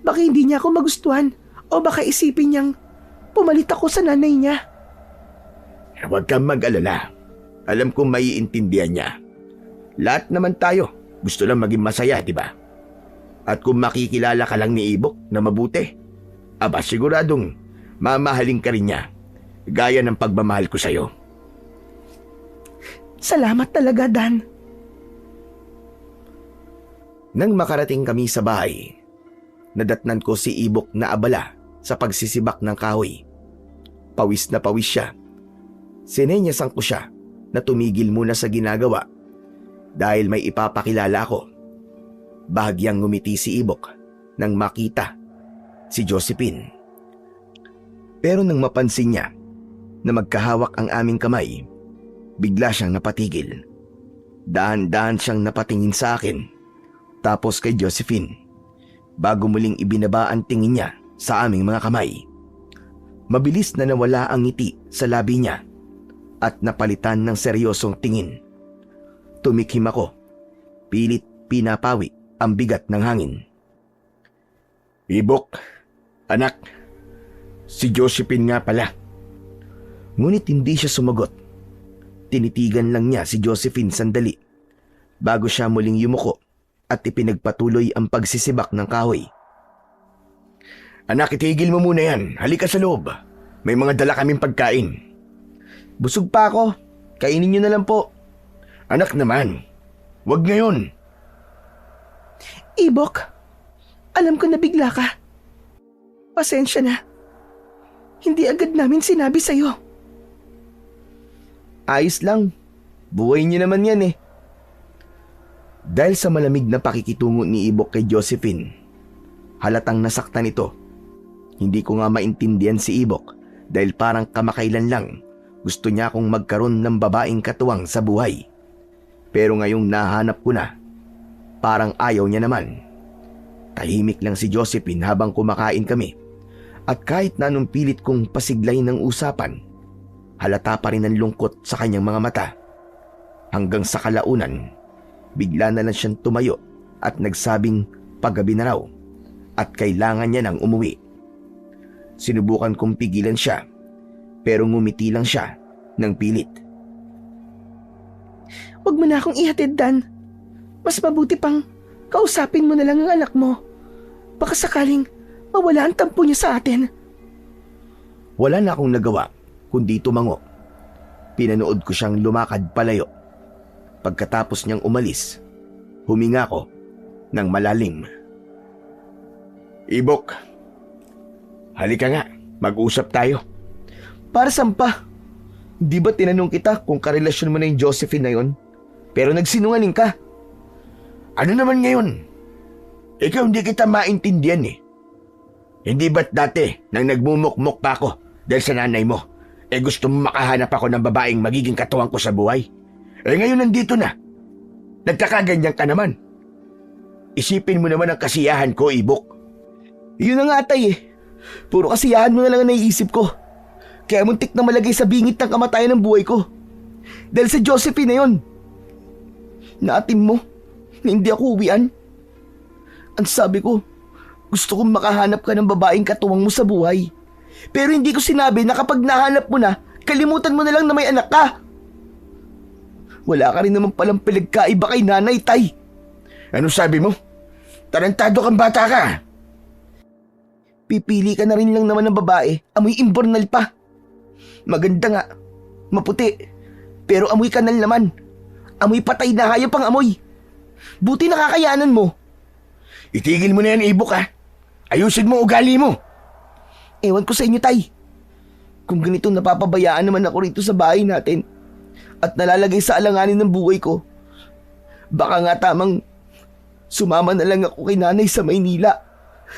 Baka hindi niya ako magustuhan o baka isipin niyang pumalit ako sa nanay niya. Huwag kang mag-alala. Alam kong maiintindihan niya. Lahat naman tayo gusto lang maging masaya, di ba? At kung makikilala ka lang ni Ibok na mabuti, siguradong mamahalin ka rin niya, gaya ng pagmamahal ko sa'yo. Salamat talaga, Dan. Nang makarating kami sa bahay, nadatnan ko si Ibok na abala sa pagsisibak ng kahoy. Pawis na pawis siya. Sinenyasan ko siya na tumigil muna sa ginagawa dahil may ipapakilala ako. Bahagyang ngumiti si Ibok nang makita si Josephine. Pero nang mapansin niya na magkahawak ang aming kamay, bigla siyang napatigil. Dahan-dahan siyang napatingin sa akin, tapos kay Josephine, bago muling ibinaba ang tingin niya sa aming mga kamay. Mabilis na nawala ang ngiti sa labi niya at napalitan ng seryosong tingin. Tumikhim ako, pilit pinapawi ang bigat ng hangin. Ibok, anak, si Josephine nga pala. Ngunit hindi siya sumagot. Tinitigan lang niya si Josephine sandali bago siya muling yumuko at ipinagpatuloy ang pagsisibak ng kahoy. Anak, itigil mo muna yan. Halika sa loob. May mga dala kaming pagkain. Busog pa ako. Kainin niyo na lang po. Anak naman, wag ngayon. Ibok, alam ko na bigla ka. Pasensya na. Hindi agad namin sinabi sa'yo. Ayos lang. Buhay niyo naman yan Dahil sa malamig na pakikitungo ni Ibok kay Josephine, halatang nasaktan ito. Hindi ko nga maintindihan si Ibok dahil parang kamakailan lang gusto niya akong magkaroon ng babaeng katuwang sa buhay. Pero ngayong nahanap ko na, parang ayaw niya naman. Tahimik lang si Josephine habang kumakain kami. At kahit na anong pilit kong pasiglay ng usapan, halata pa rin ang lungkot sa kanyang mga mata. Hanggang sa kalaunan, bigla na lang siyang tumayo at nagsabing paggabi na raw at kailangan niya nang umuwi. Sinubukan kong pigilan siya, pero ngumiti lang siya ng pilit. Huwag mo na akong ihatid, Dan. Mas mabuti pang kausapin mo na lang ang anak mo. Baka sakaling mawala ang tampo niya sa atin. Wala na akong nagawa kundi tumango. Pinanood ko siyang lumakad palayo. Pagkatapos niyang umalis, huminga ko ng malalim. Ibok, halika nga, mag-usap tayo. Para saan pa? Di ba tinanong kita kung karelasyon mo na yung Josephine na yun? Pero nagsinungaling ka. Ano naman ngayon? Ikaw hindi kita maintindihan Hindi ba't dati nang nagmumukmuk pa ako dahil sa nanay mo, gusto mo makahanap ako ng babaeng magiging katuwang ko sa buhay? Ngayon nandito na. Nagkakaganyan ka naman. Isipin mo naman ang kasiyahan ko, Ibok. Yun na nga, Tay eh. Puro kasiyahan mo na lang ang naiisip ko. Kaya muntik na malagay sa bingit ng kamatayan ng buhay ko. Dahil sa Josephine na yun. Naatim mo na hindi ako uwian. Ang sabi ko, gusto kong makahanap ka ng babaeng katuwang mo sa buhay. Pero hindi ko sinabi na kapag nahanap mo na, kalimutan mo na lang na may anak ka. Wala ka rin naman palang pinagkaiba kay nanay, Tay. Ano sabi mo? Tarantado kang bata ka. Pipili ka na rin lang naman ng babae, amoy imbornal pa. Maganda nga, maputi, pero amoy kanal naman. Amoy patay na hayop ang amoy. Buti nakakayanan mo. Itigil mo na yan, Ibok, ha? Ayusin mo ugali mo. Ewan ko sa inyo, Tay. Kung ganito napapabayaan naman ako rito sa bahay natin at nalalagay sa alanganin ng buhay ko, baka nga tamang sumama na lang ako kay nanay sa Maynila.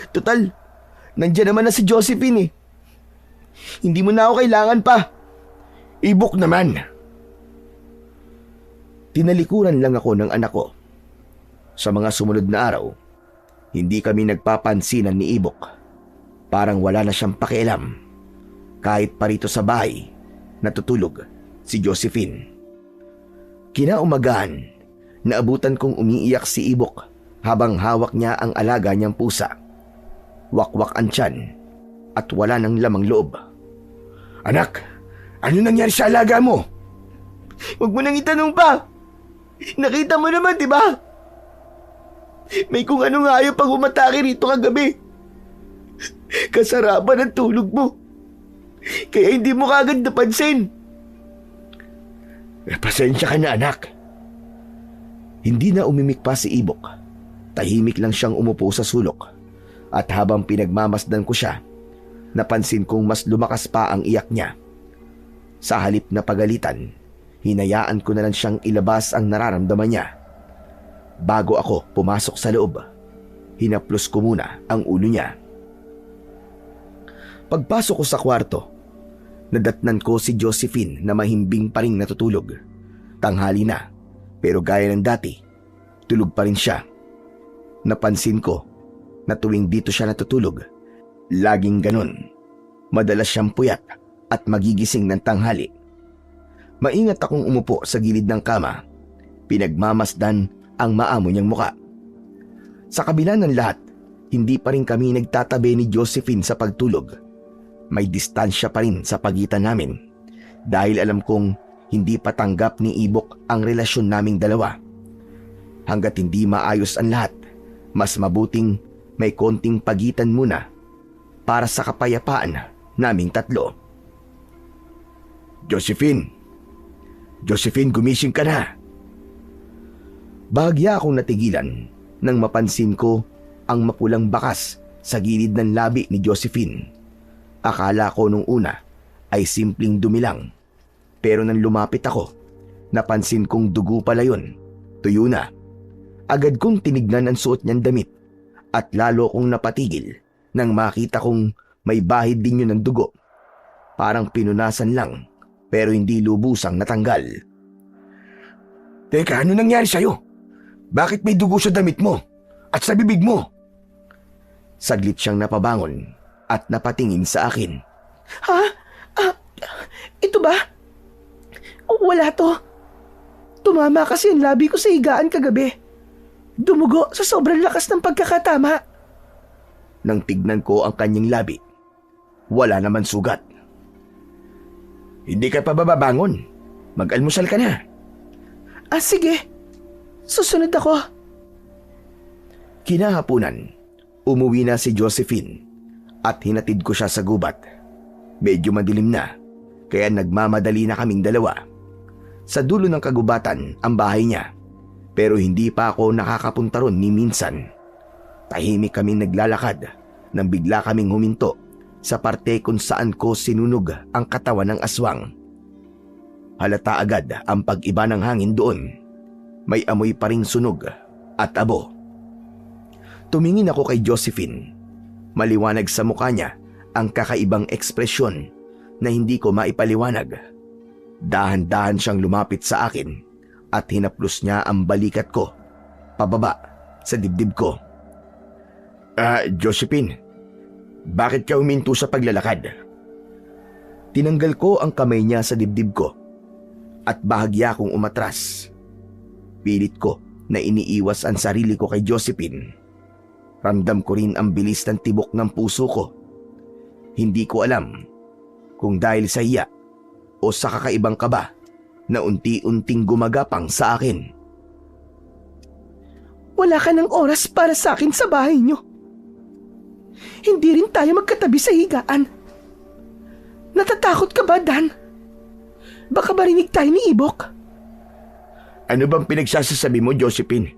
Total, nandiyan naman na si Josephine eh. Hindi mo na ako kailangan pa. Ibok naman. Tinalikuran lang ako ng anak ko. Sa mga sumunod na araw, hindi kami nagpapansinan ni Ibok. Parang wala na siyang pakialam. Kahit parito sa bahay, natutulog si Josephine. Kinaumagahan, naabutan kong umiiyak si Ibok habang hawak niya ang alaga niyang pusa. Wakwak ang tiyan at wala nang lamang loob. Anak, ano nangyari sa alaga mo? Huwag mo nang itanong pa. Nakita mo naman, di ba? May kung anong hayop ang umatake rito kagabi. Kasarapan ang tulog mo. Kaya hindi mo kagad napansin. Pasensya ka na, anak. Hindi na umimik pa si Ibok. Tahimik lang siyang umupo sa sulok. At habang pinagmamasdan ko siya, napansin kong mas lumakas pa ang iyak niya. Sa halip na pagalitan, hinayaan ko na lang siyang ilabas ang nararamdaman niya. Bago ako pumasok sa loob, hinaplos ko muna ang ulo niya. Pagpasok ko sa kwarto, nadatnan ko si Josephine na mahimbing pa rin natutulog. Tanghali na, pero gaya ng dati, tulog pa rin siya. Napansin ko na tuwing dito siya natutulog, laging ganun. Madalas siyang puyat at magigising ng tanghali. Maingat akong umupo sa gilid ng kama, pinagmamasdan ang maamo niyang muka. Sa kabila ng lahat, hindi pa rin kami nagtatabi ni Josephine sa pagtulog. May distansya pa rin sa pagitan namin dahil alam kong hindi pa tanggap ni Ibok ang relasyon naming dalawa. Hanggat hindi maayos ang lahat, mas mabuting may konting pagitan muna para sa kapayapaan naming tatlo. Josephine, gumising ka na. Bahagya akong natigilan nang mapansin ko ang mapulang bakas sa gilid ng labi ni Josephine. Akala ko nung una ay simpleng dumi lang, pero nang lumapit ako, napansin kong dugo pala yun. Tuyo na. Agad kong tinignan ang suot niyang damit at lalo kong napatigil nang makita kong may bahid din yun ng dugo. Parang pinunasan lang pero hindi lubusang natanggal. Teka, ano nangyari sa'yo? Bakit may dugo sa damit mo at sa bibig mo? Saglit siyang napabangon at napatingin sa akin. Ha? Ito ba? Wala to. Tumama kasi ang labi ko sa higaan kagabi. Dumugo sa sobrang lakas ng pagkakatama. Nang tignan ko ang kanyang labi, wala naman sugat. Hindi ka pa babangon. Mag-almusal ka na. Sige. Susunod ako. Kinahapunan, umuwi na si Josephine at hinatid ko siya sa gubat. Medyo madilim na, kaya nagmamadali na kaming dalawa. Sa dulo ng kagubatan ang bahay niya, pero hindi pa ako nakakapunta ron ni minsan. Tahimik kaming naglalakad nang bigla kaming huminto sa parte kung saan ko sinunog ang katawan ng aswang. Halata agad ang pag-iba ng hangin doon. May amoy pa ring sunog at abo. Tumingin ako kay Josephine. Maliwanag sa mukha niya ang kakaibang ekspresyon na hindi ko maipaliwanag. Dahan-dahan siyang lumapit sa akin at hinaplos niya ang balikat ko pababa sa dibdib ko. Josephine, bakit ka huminto sa paglalakad? Tinanggal ko ang kamay niya sa dibdib ko at bahagya kong umatras. Pilit ko na iniiwas ang sarili ko kay Josephine. Ramdam ko rin ang bilis ng tibok ng puso ko. Hindi ko alam kung dahil sa hiya o sa kakaibang kaba na unti-unting gumagapang sa akin. Wala ka ng oras para sa akin sa bahay niyo. Hindi rin tayo magkatabi sa higaan. Natatakot ka ba, Dan? Baka marinig tayo ni Ibok. Ano bang pinagsasasabi mo, Josephine?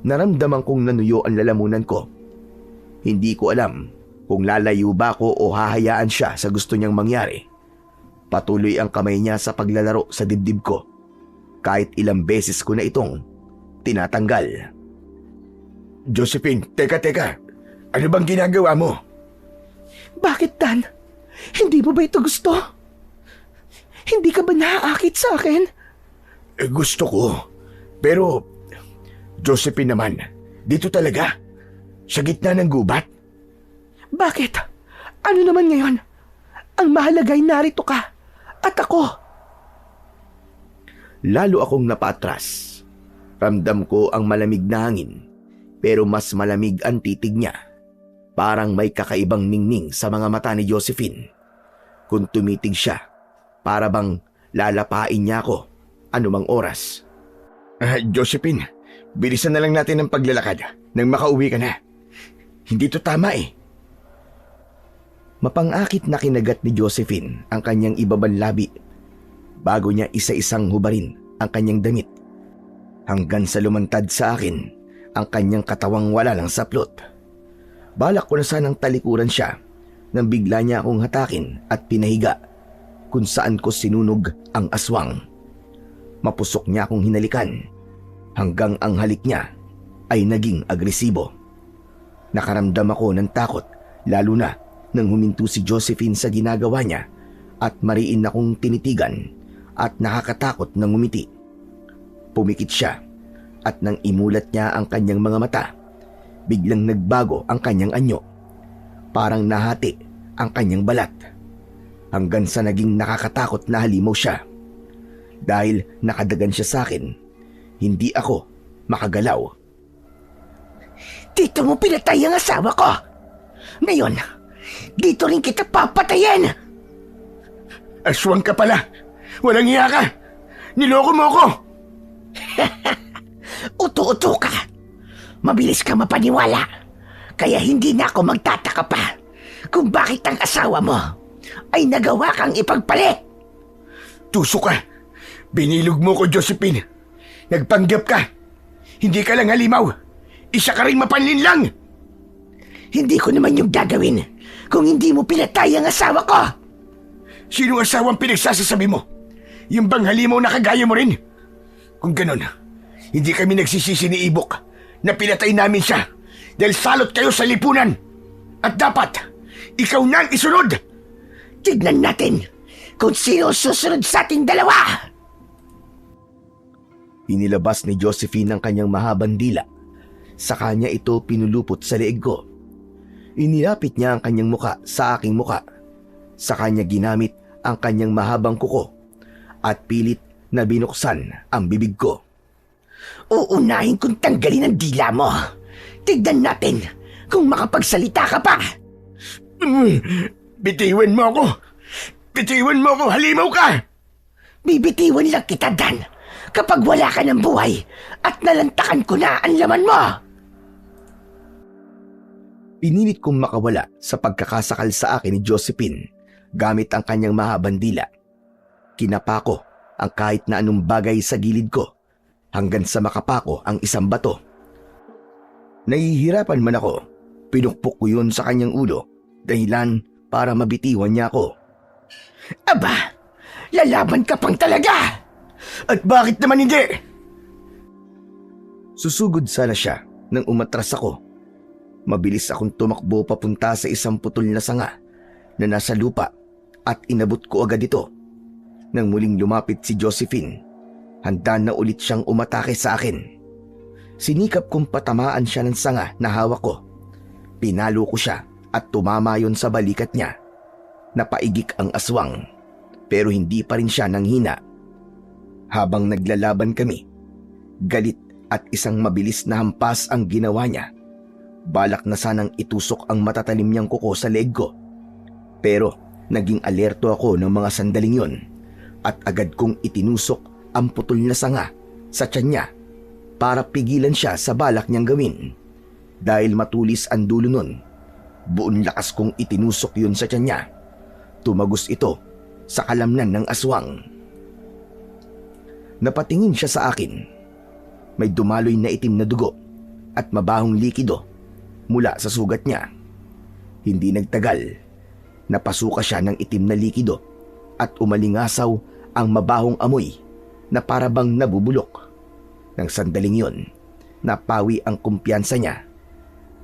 Naramdaman kong nanuyo ang lalamunan ko. Hindi ko alam kung lalayo ba ako o hahayaan siya sa gusto niyang mangyari. Patuloy ang kamay niya sa paglalaro sa dibdib ko. Kahit ilang beses ko na itong tinatanggal. Josephine, teka. Ano bang ginagawa mo? Bakit, Dan? Hindi mo ba ito gusto? Hindi ka ba naaakit sa akin? Gusto ko. Pero, Josephine naman, dito talaga. Sa gitna ng gubat. Bakit? Ano naman ngayon? Ang mahalaga'y narito ka. At ako. Lalo akong napatras. Ramdam ko ang malamig na hangin, pero mas malamig ang titig niya. Parang may kakaibang ningning sa mga mata ni Josephine. Kung tumitig siya, para bang lalapain niya ako anumang oras. Josephine, bilisan na lang natin ang paglalakad nang makauwi ka na. Hindi to tama eh. Mapangakit na kinagat ni Josephine ang kanyang ibabang labi bago niya isa-isang hubarin ang kanyang damit hanggang sa lumantad sa akin ang kanyang katawang wala lang saplot. Balak ko na sanang talikuran siya nang bigla niya akong hatakin at pinahiga kung saan ko sinunog ang aswang. Mapusok niya akong hinalikan hanggang ang halik niya ay naging agresibo. Nakaramdam ako ng takot lalo na nang huminto si Josephine sa ginagawa niya at mariin akong tinitigan at nakakatakot na ngumiti. Pumikit siya at nang imulat niya ang kanyang mga mata, biglang nagbago ang kanyang anyo. Parang nahati ang kanyang balat hanggang sa naging nakakatakot na halimaw siya. Dahil nakadagan siya sa akin, hindi ako makagalaw. Dito mo pinatay ang asawa ko. Ngayon, dito rin kita papatayin. Aswang ka pala. Walang iya ka. Niloko mo ako. Uto-uto ka. Mabilis ka mapaniwala. Kaya hindi na ako magtataka pa kung bakit ang asawa mo ay nagawa kang ipagpalit. Tuso ka. Binilog mo ko, Josephine. Nagpanggap ka. Hindi ka lang halimaw. Isa ka rin mapanlinlang. Hindi ko naman yung gagawin kung hindi mo pinatay ang asawa ko. Sino asawang pinagsasasabi mo? Yung bang halimaw na kagaya mo rin? Kung ganon, hindi kami nagsisisi ni Ibok na pinatay namin siya dahil salot kayo sa lipunan. At dapat, ikaw na ang isunod. Tignan natin kung sino susunod sa ating dalawa. Inilabas ni Josephine ang kanyang mahabang dila. Sa kanya ito pinulupot sa leeg ko. Inilapit niya ang kanyang muka sa aking muka. Sa kanya ginamit ang kanyang mahabang kuko at pilit na binuksan ang bibig ko. Uunahin kong tanggalin ang dila mo. Tignan natin kung makapagsalita ka pa. Bitiwan mo ako! Bitiwan mo ako! Halimaw ka! Bibitiwan lang kita, Dan, kapag wala ka ng buhay at nalantakan ko na ang laman mo. Pinilit kong makawala sa pagkakasakal sa akin ni Josephine gamit ang kanyang mahabang dila. Kinapa ko ang kahit na anong bagay sa gilid ko hanggang sa makapako ang isang bato. Nahihirapan man ako, pinukpok ko yun sa kanyang ulo dahilan para mabitiwan niya ako. Aba, lalaban ka pang talaga! At bakit naman hindi? Susugod sana siya nang umatras ako. Mabilis akong tumakbo papunta sa isang putol na sanga na nasa lupa at inabot ko agad ito. Nang muling lumapit si Josephine, handa na ulit siyang umatake sa akin. Sinikap kong patamaan siya ng sanga na hawak ko. Pinalo ko siya at tumama yon sa balikat niya. Napaigik ang aswang pero hindi pa rin siya nanghina. Habang naglalaban kami, galit at isang mabilis na hampas ang ginawa niya. Balak na sanang itusok ang matatalim niyang kuko sa leeg ko. Pero naging alerto ako ng mga sandaling yon at agad kong itinusok ang putol na sanga sa tiyan niya para pigilan siya sa balak niyang gawin. Dahil matulis ang dulo nun, buong lakas kong itinusok yun sa tiyan niya. Tumagos ito sa kalamnan ng aswang. Napatingin siya sa akin. May dumaloy na itim na dugo at mabahong likido mula sa sugat niya. Hindi nagtagal, napasuka siya ng itim na likido at umalingasaw ang mabahong amoy na parabang nabubulok. Nang sandaling yon, napawi ang kumpiyansa niya.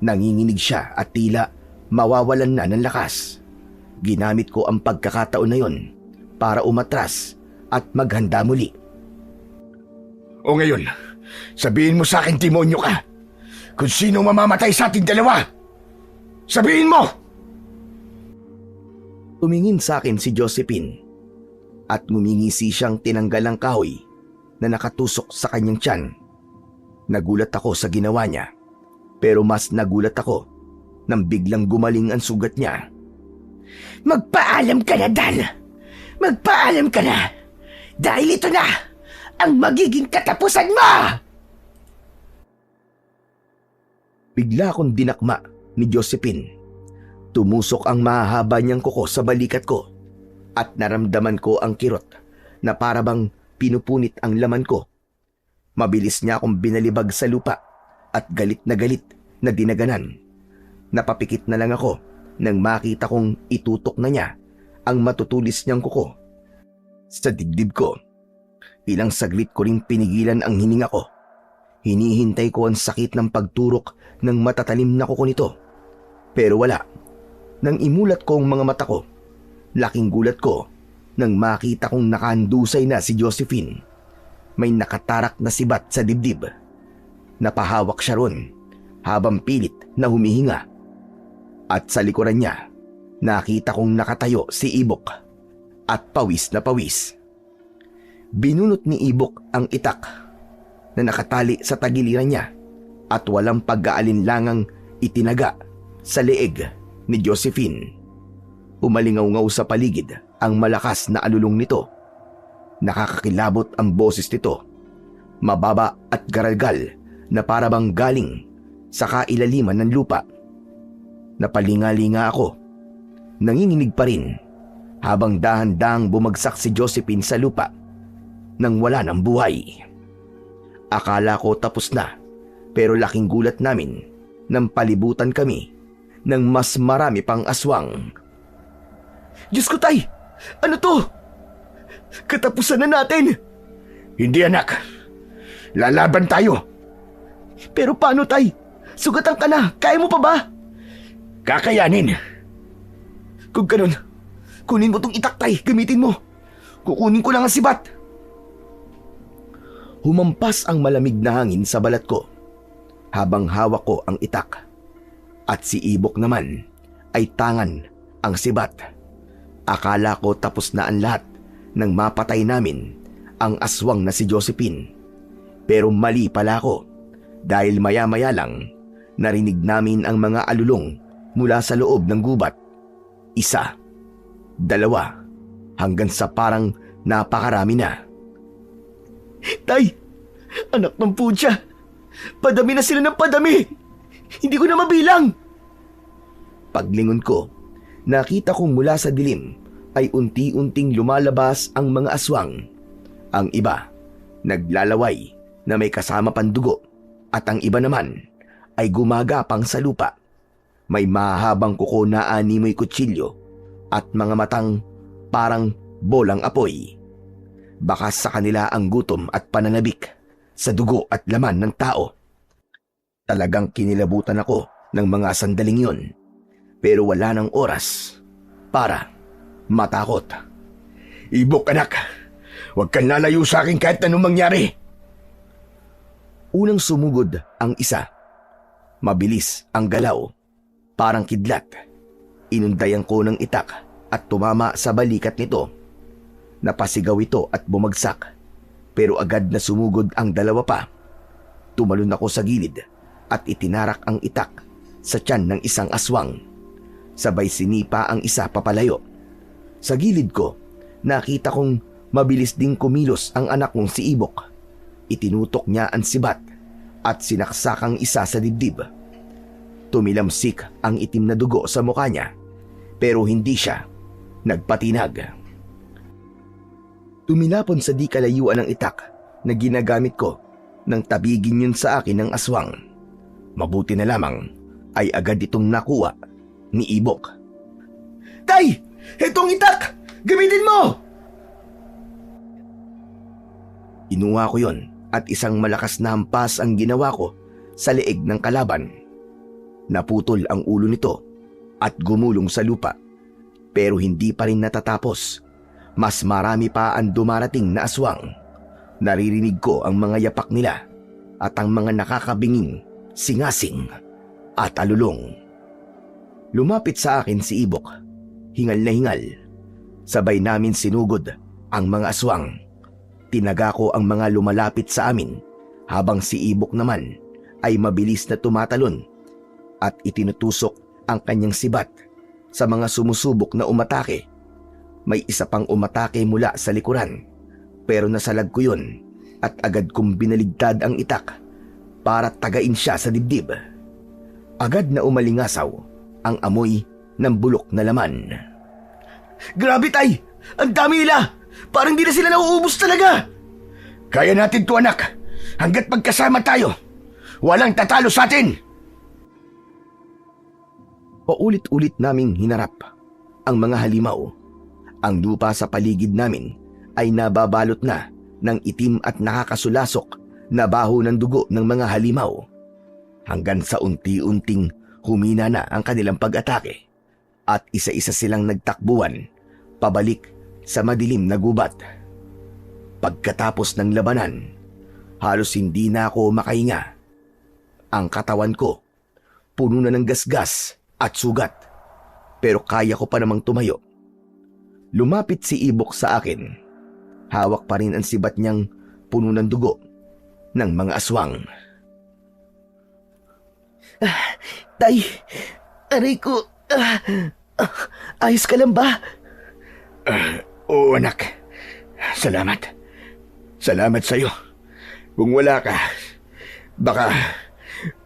Nanginginig siya at tila mawawalan na ng lakas. Ginamit ko ang pagkakataon na yon para umatras at maghanda muli. O ngayon, sabihin mo sa akin, demonyo ka, kung sino mamamatay sa ating dalawa. Sabihin mo! Tumingin sa akin si Josephine at ngumingisi siyang tinanggal ang kahoy na nakatusok sa kanyang tiyan. Nagulat ako sa ginawa niya, pero mas nagulat ako nang biglang gumaling ang sugat niya. Magpaalam ka na, Dan! Magpaalam ka na! Dahil ito na ang magiging katapusan mo! Bigla akong dinakma ni Josephine. Tumusok ang mahahaba niyang kuko sa balikat ko at naramdaman ko ang kirot na parabang pinupunit ang laman ko. Mabilis niya akong binalibag sa lupa at galit na dinaganan. Napapikit na lang ako nang makita kong itutok na niya ang matutulis niyang kuko sa dibdib ko. Ilang saglit ko ring pinigilan ang hininga ko. Hinihintay ko ang sakit ng pagturok ng matatalim na kuko nito. Pero wala. Nang imulat ko ang mga mata ko, laking gulat ko nang makita kong nakahandusay na si Josephine. May nakatarak na sibat sa dibdib. Napahawak siya ron habang pilit na humihinga. At sa likuran niya, nakita kong nakatayo si Ibok at pawis na pawis. Binunot ni Ibok ang itak na nakatali sa tagiliran niya at walang pag-aalinlangang itinaga sa leeg ni Josephine. Umalingaw-ngaw sa paligid ang malakas na alulong nito. Nakakakilabot ang boses nito, mababa at garalgal na parabang galing sa kailaliman ng lupa. Napalinga-linga ako. Nanginginig pa rin habang dahan-dahang bumagsak si Josephine sa lupa nang wala ng buhay. Akala ko tapos na, pero laking gulat namin nang palibutan kami ng mas marami pang aswang. Diyos ko, Tay! Ano to? Katapusan na natin! Hindi, anak. Lalaban tayo. Pero paano, Tay? Sugatan ka na. Kaya mo pa ba? Kakayanin. Kung ganun, kunin mo tong itak, Tay. Gamitin mo. Kukunin ko lang ang sibat. Humampas ang malamig na hangin sa balat ko habang hawak ko ang itak. At si Ibok naman ay tangan ang sibat. Akala ko tapos na ang lahat nang mapatay namin ang aswang na si Josephine. Pero mali pala ako dahil maya-maya lang narinig namin ang mga alulong mula sa loob ng gubat. Isa, dalawa, hanggang sa parang napakarami na. Tay! Anak ng putya! Padami na sila ng padami! Hindi ko na mabilang! Paglingon ko, nakita kong mula sa dilim ay unti-unting lumalabas ang mga aswang. Ang iba, naglalaway na may kasama pandugo at ang iba naman ay gumagapang sa lupa. May mahabang kuko na animoy kutsilyo at mga matang parang bolang apoy. Baka sa kanila ang gutom at pananabik sa dugo at laman ng tao. Talagang kinilabutan ako ng mga sandaling yun, pero wala nang oras para matakot. Ibok anak, huwag kang lalayo sa akin kahit anong mangyari. Unang sumugod ang isa. Mabilis ang galaw, parang kidlat. Inundayan ko ng itak at tumama sa balikat nito. Napasigaw ito at bumagsak, pero agad na sumugod ang dalawa pa. Tumalon ako sa gilid at itinarak ang itak sa tiyan ng isang aswang. Sabay sinipa ang isa papalayo. Sa gilid ko, nakita kong mabilis ding kumilos ang anak kong si Ibok. Itinutok niya ang sibat at sinaksak ang isa sa dibdib. Tumilamsik ang itim na dugo sa mukha niya, pero hindi siya nagpatinag. Tumilapon sa di kalayuan ng itak na ginagamit ko nang tabigin yun sa akin ng aswang. Mabuti na lamang ay agad itong nakuha ni Ibok. Tay! Itong itak! Gamitin mo! Inuha ko yon at isang malakas na hampas ang ginawa ko sa leeg ng kalaban. Naputol ang ulo nito at gumulong sa lupa. Pero hindi pa rin natatapos. Mas marami pa ang dumarating na aswang. Naririnig ko ang mga yapak nila at ang mga nakakabinging singasing at alulong. Lumapit sa akin si Ibok, hingal na hingal. Sabay namin sinugod ang mga aswang. Tinaga ko ang mga lumalapit sa amin habang si Ibok naman ay mabilis na tumatalon at itinutusok ang kanyang sibat sa mga sumusubok na umatake. May isa pang umatake mula sa likuran, pero nasalag ko yun at agad kong binaligtad ang itak para tagain siya sa dibdib. Agad na umalingasaw ang amoy ng bulok na laman. Grabe, Tay! Ang dami nila! Parang di na sila nauubos talaga! Kaya natin to anak, hanggat magkasama tayo. Walang tatalo sa atin! Paulit-ulit naming hinarap ang mga halimaw. Ang lupa sa paligid namin ay nababalot na ng itim at nakakasulasok na baho ng dugo ng mga halimaw. Hanggang sa unti-unting humina na ang kanilang pag-atake at isa-isa silang nagtakbuhan pabalik sa madilim na gubat. Pagkatapos ng labanan, halos hindi na ako makahinga. Ang katawan ko puno na ng gasgas at sugat, pero kaya ko pa namang tumayo. Lumapit si Ibok sa akin. Hawak pa rin ang sibat niyang puno ng dugo ng mga aswang. Tay, aray ko. Ayos ka lang ba? Oo anak, salamat. Salamat sa'yo. Kung wala ka, baka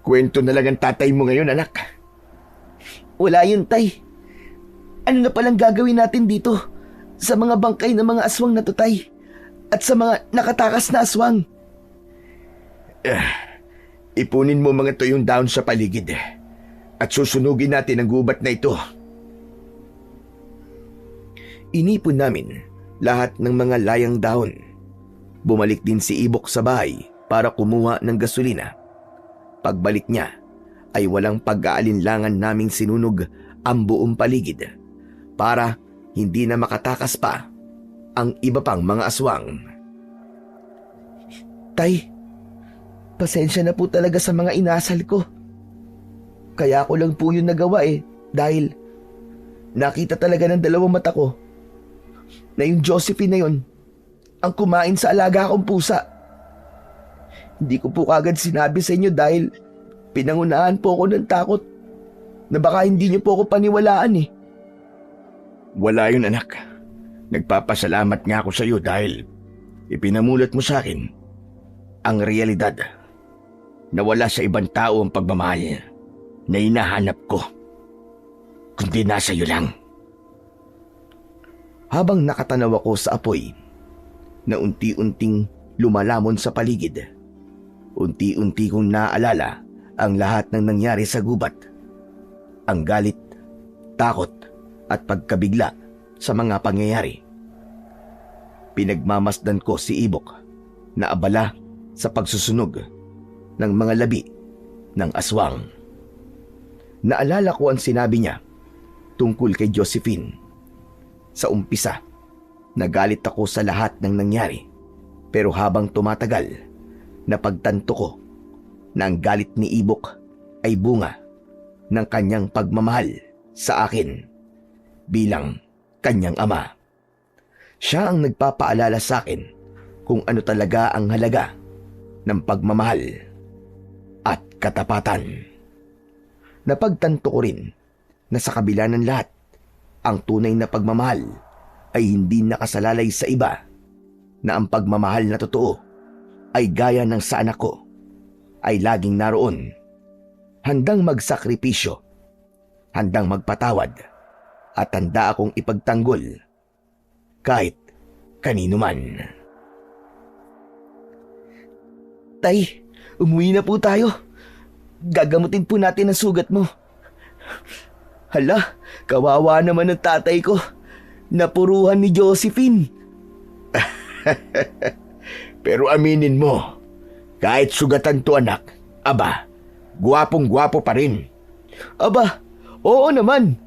kwento na lang ang tatay mo ngayon anak. Wala yun, Tay. Ano na palang gagawin natin dito sa mga bangkay ng mga aswang na to, Tay? At sa mga nakatakas na aswang? Ipunin mo mga tuyong dahon sa paligid at susunugin natin ang gubat na ito. Inipon namin lahat ng mga layang dahon. Bumalik din si Ibok sa bahay para kumuha ng gasolina. Pagbalik niya ay walang pag-aalinlangan naming sinunog ang buong paligid para hindi na makatakas pa ang iba pang mga aswang. Tay, pasensya na po talaga sa mga inasal ko. Kaya ko lang po yun nagawa dahil nakita talaga ng dalawang mata ko na yung Josephine na yun ang kumain sa alaga kong pusa. Hindi ko po kagad sinabi sa inyo dahil pinangunahan po ako ng takot na baka hindi niyo po ako paniwalaan . Wala yun anak. Nagpapasalamat nga ako sa iyo dahil ipinamulat mo sa akin ang realidad na wala sa ibang tao ang pagmamahal na hinahanap ko, kundi nasa iyo lang. Habang nakatanaw ako sa apoy na unti-unting lumalamon sa paligid, unti-unti kong naalala ang lahat ng nangyari sa gubat. Ang galit, takot at pagkabigla sa mga pangyayari. Pinagmamasdan ko si Ibok na abala sa pagsusunog ng mga labi ng aswang. Naalala ko ang sinabi niya tungkol kay Josephine. Sa umpisa, nagalit ako sa lahat ng nangyari. Pero habang tumatagal, napagtanto ko na ang galit ni Ibok ay bunga ng kanyang pagmamahal sa akin bilang kanyang ama. Siya ang nagpapaalala sa akin kung ano talaga ang halaga ng pagmamahal at katapatan. Napagtanto ko rin na sa kabila ng lahat, ang tunay na pagmamahal ay hindi nakasalalay sa iba, na ang pagmamahal na totoo ay gaya ng sa anak ko, ay laging naroon, handang magsakripisyo, handang magpatawad, at handa akong ipagtanggol kahit kanino man. Tay, umuwi na po tayo. Gagamutin po natin ang sugat mo. Hala, kawawa naman ang tatay ko. Napuruhan ni Josephine. Pero aminin mo, kahit sugatan to anak, aba, gwapong-gwapo pa rin. Aba, oo naman.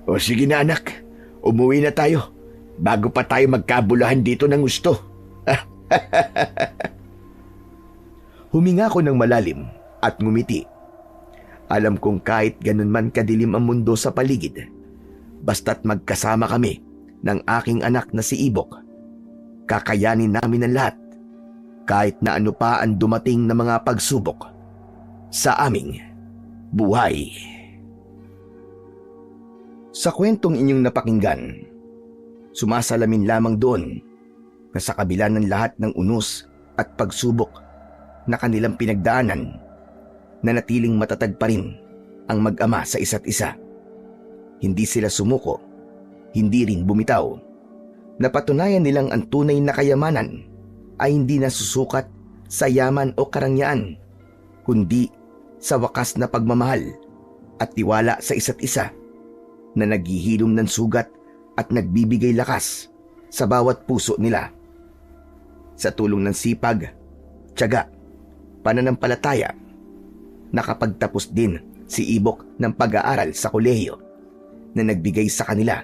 O sige na anak, umuwi na tayo bago pa tayo magkabulahan dito ng gusto. Huminga ko ng malalim at ngumiti. Alam kong kahit ganun man kadilim ang mundo sa paligid, basta't magkasama kami ng aking anak na si Ibok, kakayanin namin ang lahat, kahit na ano pa ang dumating na mga pagsubok sa aming buhay. Sa kwentong inyong napakinggan, sumasalamin lamang doon na sa kabila ng lahat ng unos at pagsubok na kanilang pinagdaanan, nanatiling matatag pa rin ang mag-ama sa isa't isa. Hindi sila sumuko, hindi rin bumitaw. Napatunayan nilang ang tunay na kayamanan ay hindi nasusukat sa yaman o karangyaan, kundi sa wakas na pagmamahal at tiwala sa isa't isa na naghihilom ng sugat at nagbibigay lakas sa bawat puso nila. Sa tulong ng sipag, tiyaga, pananampalataya, nakapagtapos din si Ibok ng pag-aaral sa kolehiyo na nagbigay sa kanila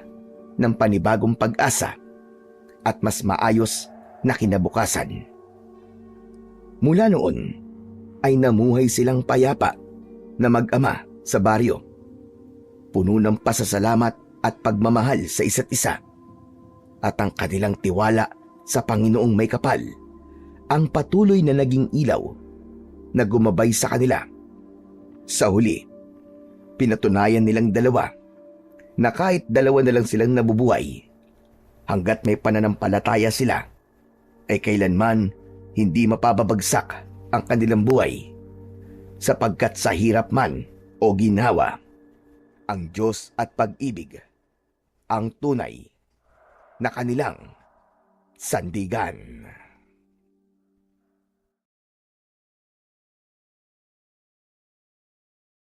ng panibagong pag-asa at mas maayos na kinabukasan. Mula noon ay namuhay silang payapa na mag-ama sa baryo, puno ng pasasalamat at pagmamahal sa isa't isa, at ang kanilang tiwala sa Panginoong may kapal ang patuloy na naging ilaw na gumabay sa kanila. Sa huli, pinatunayan nilang dalawa na kahit dalawa na lang silang nabubuhay, hanggat may pananampalataya sila, ay kailanman hindi mapababagsak ang kanilang buhay, sapagkat sa hirap man o ginhawa, ang Diyos at pag-ibig ang tunay na kanilang sandigan.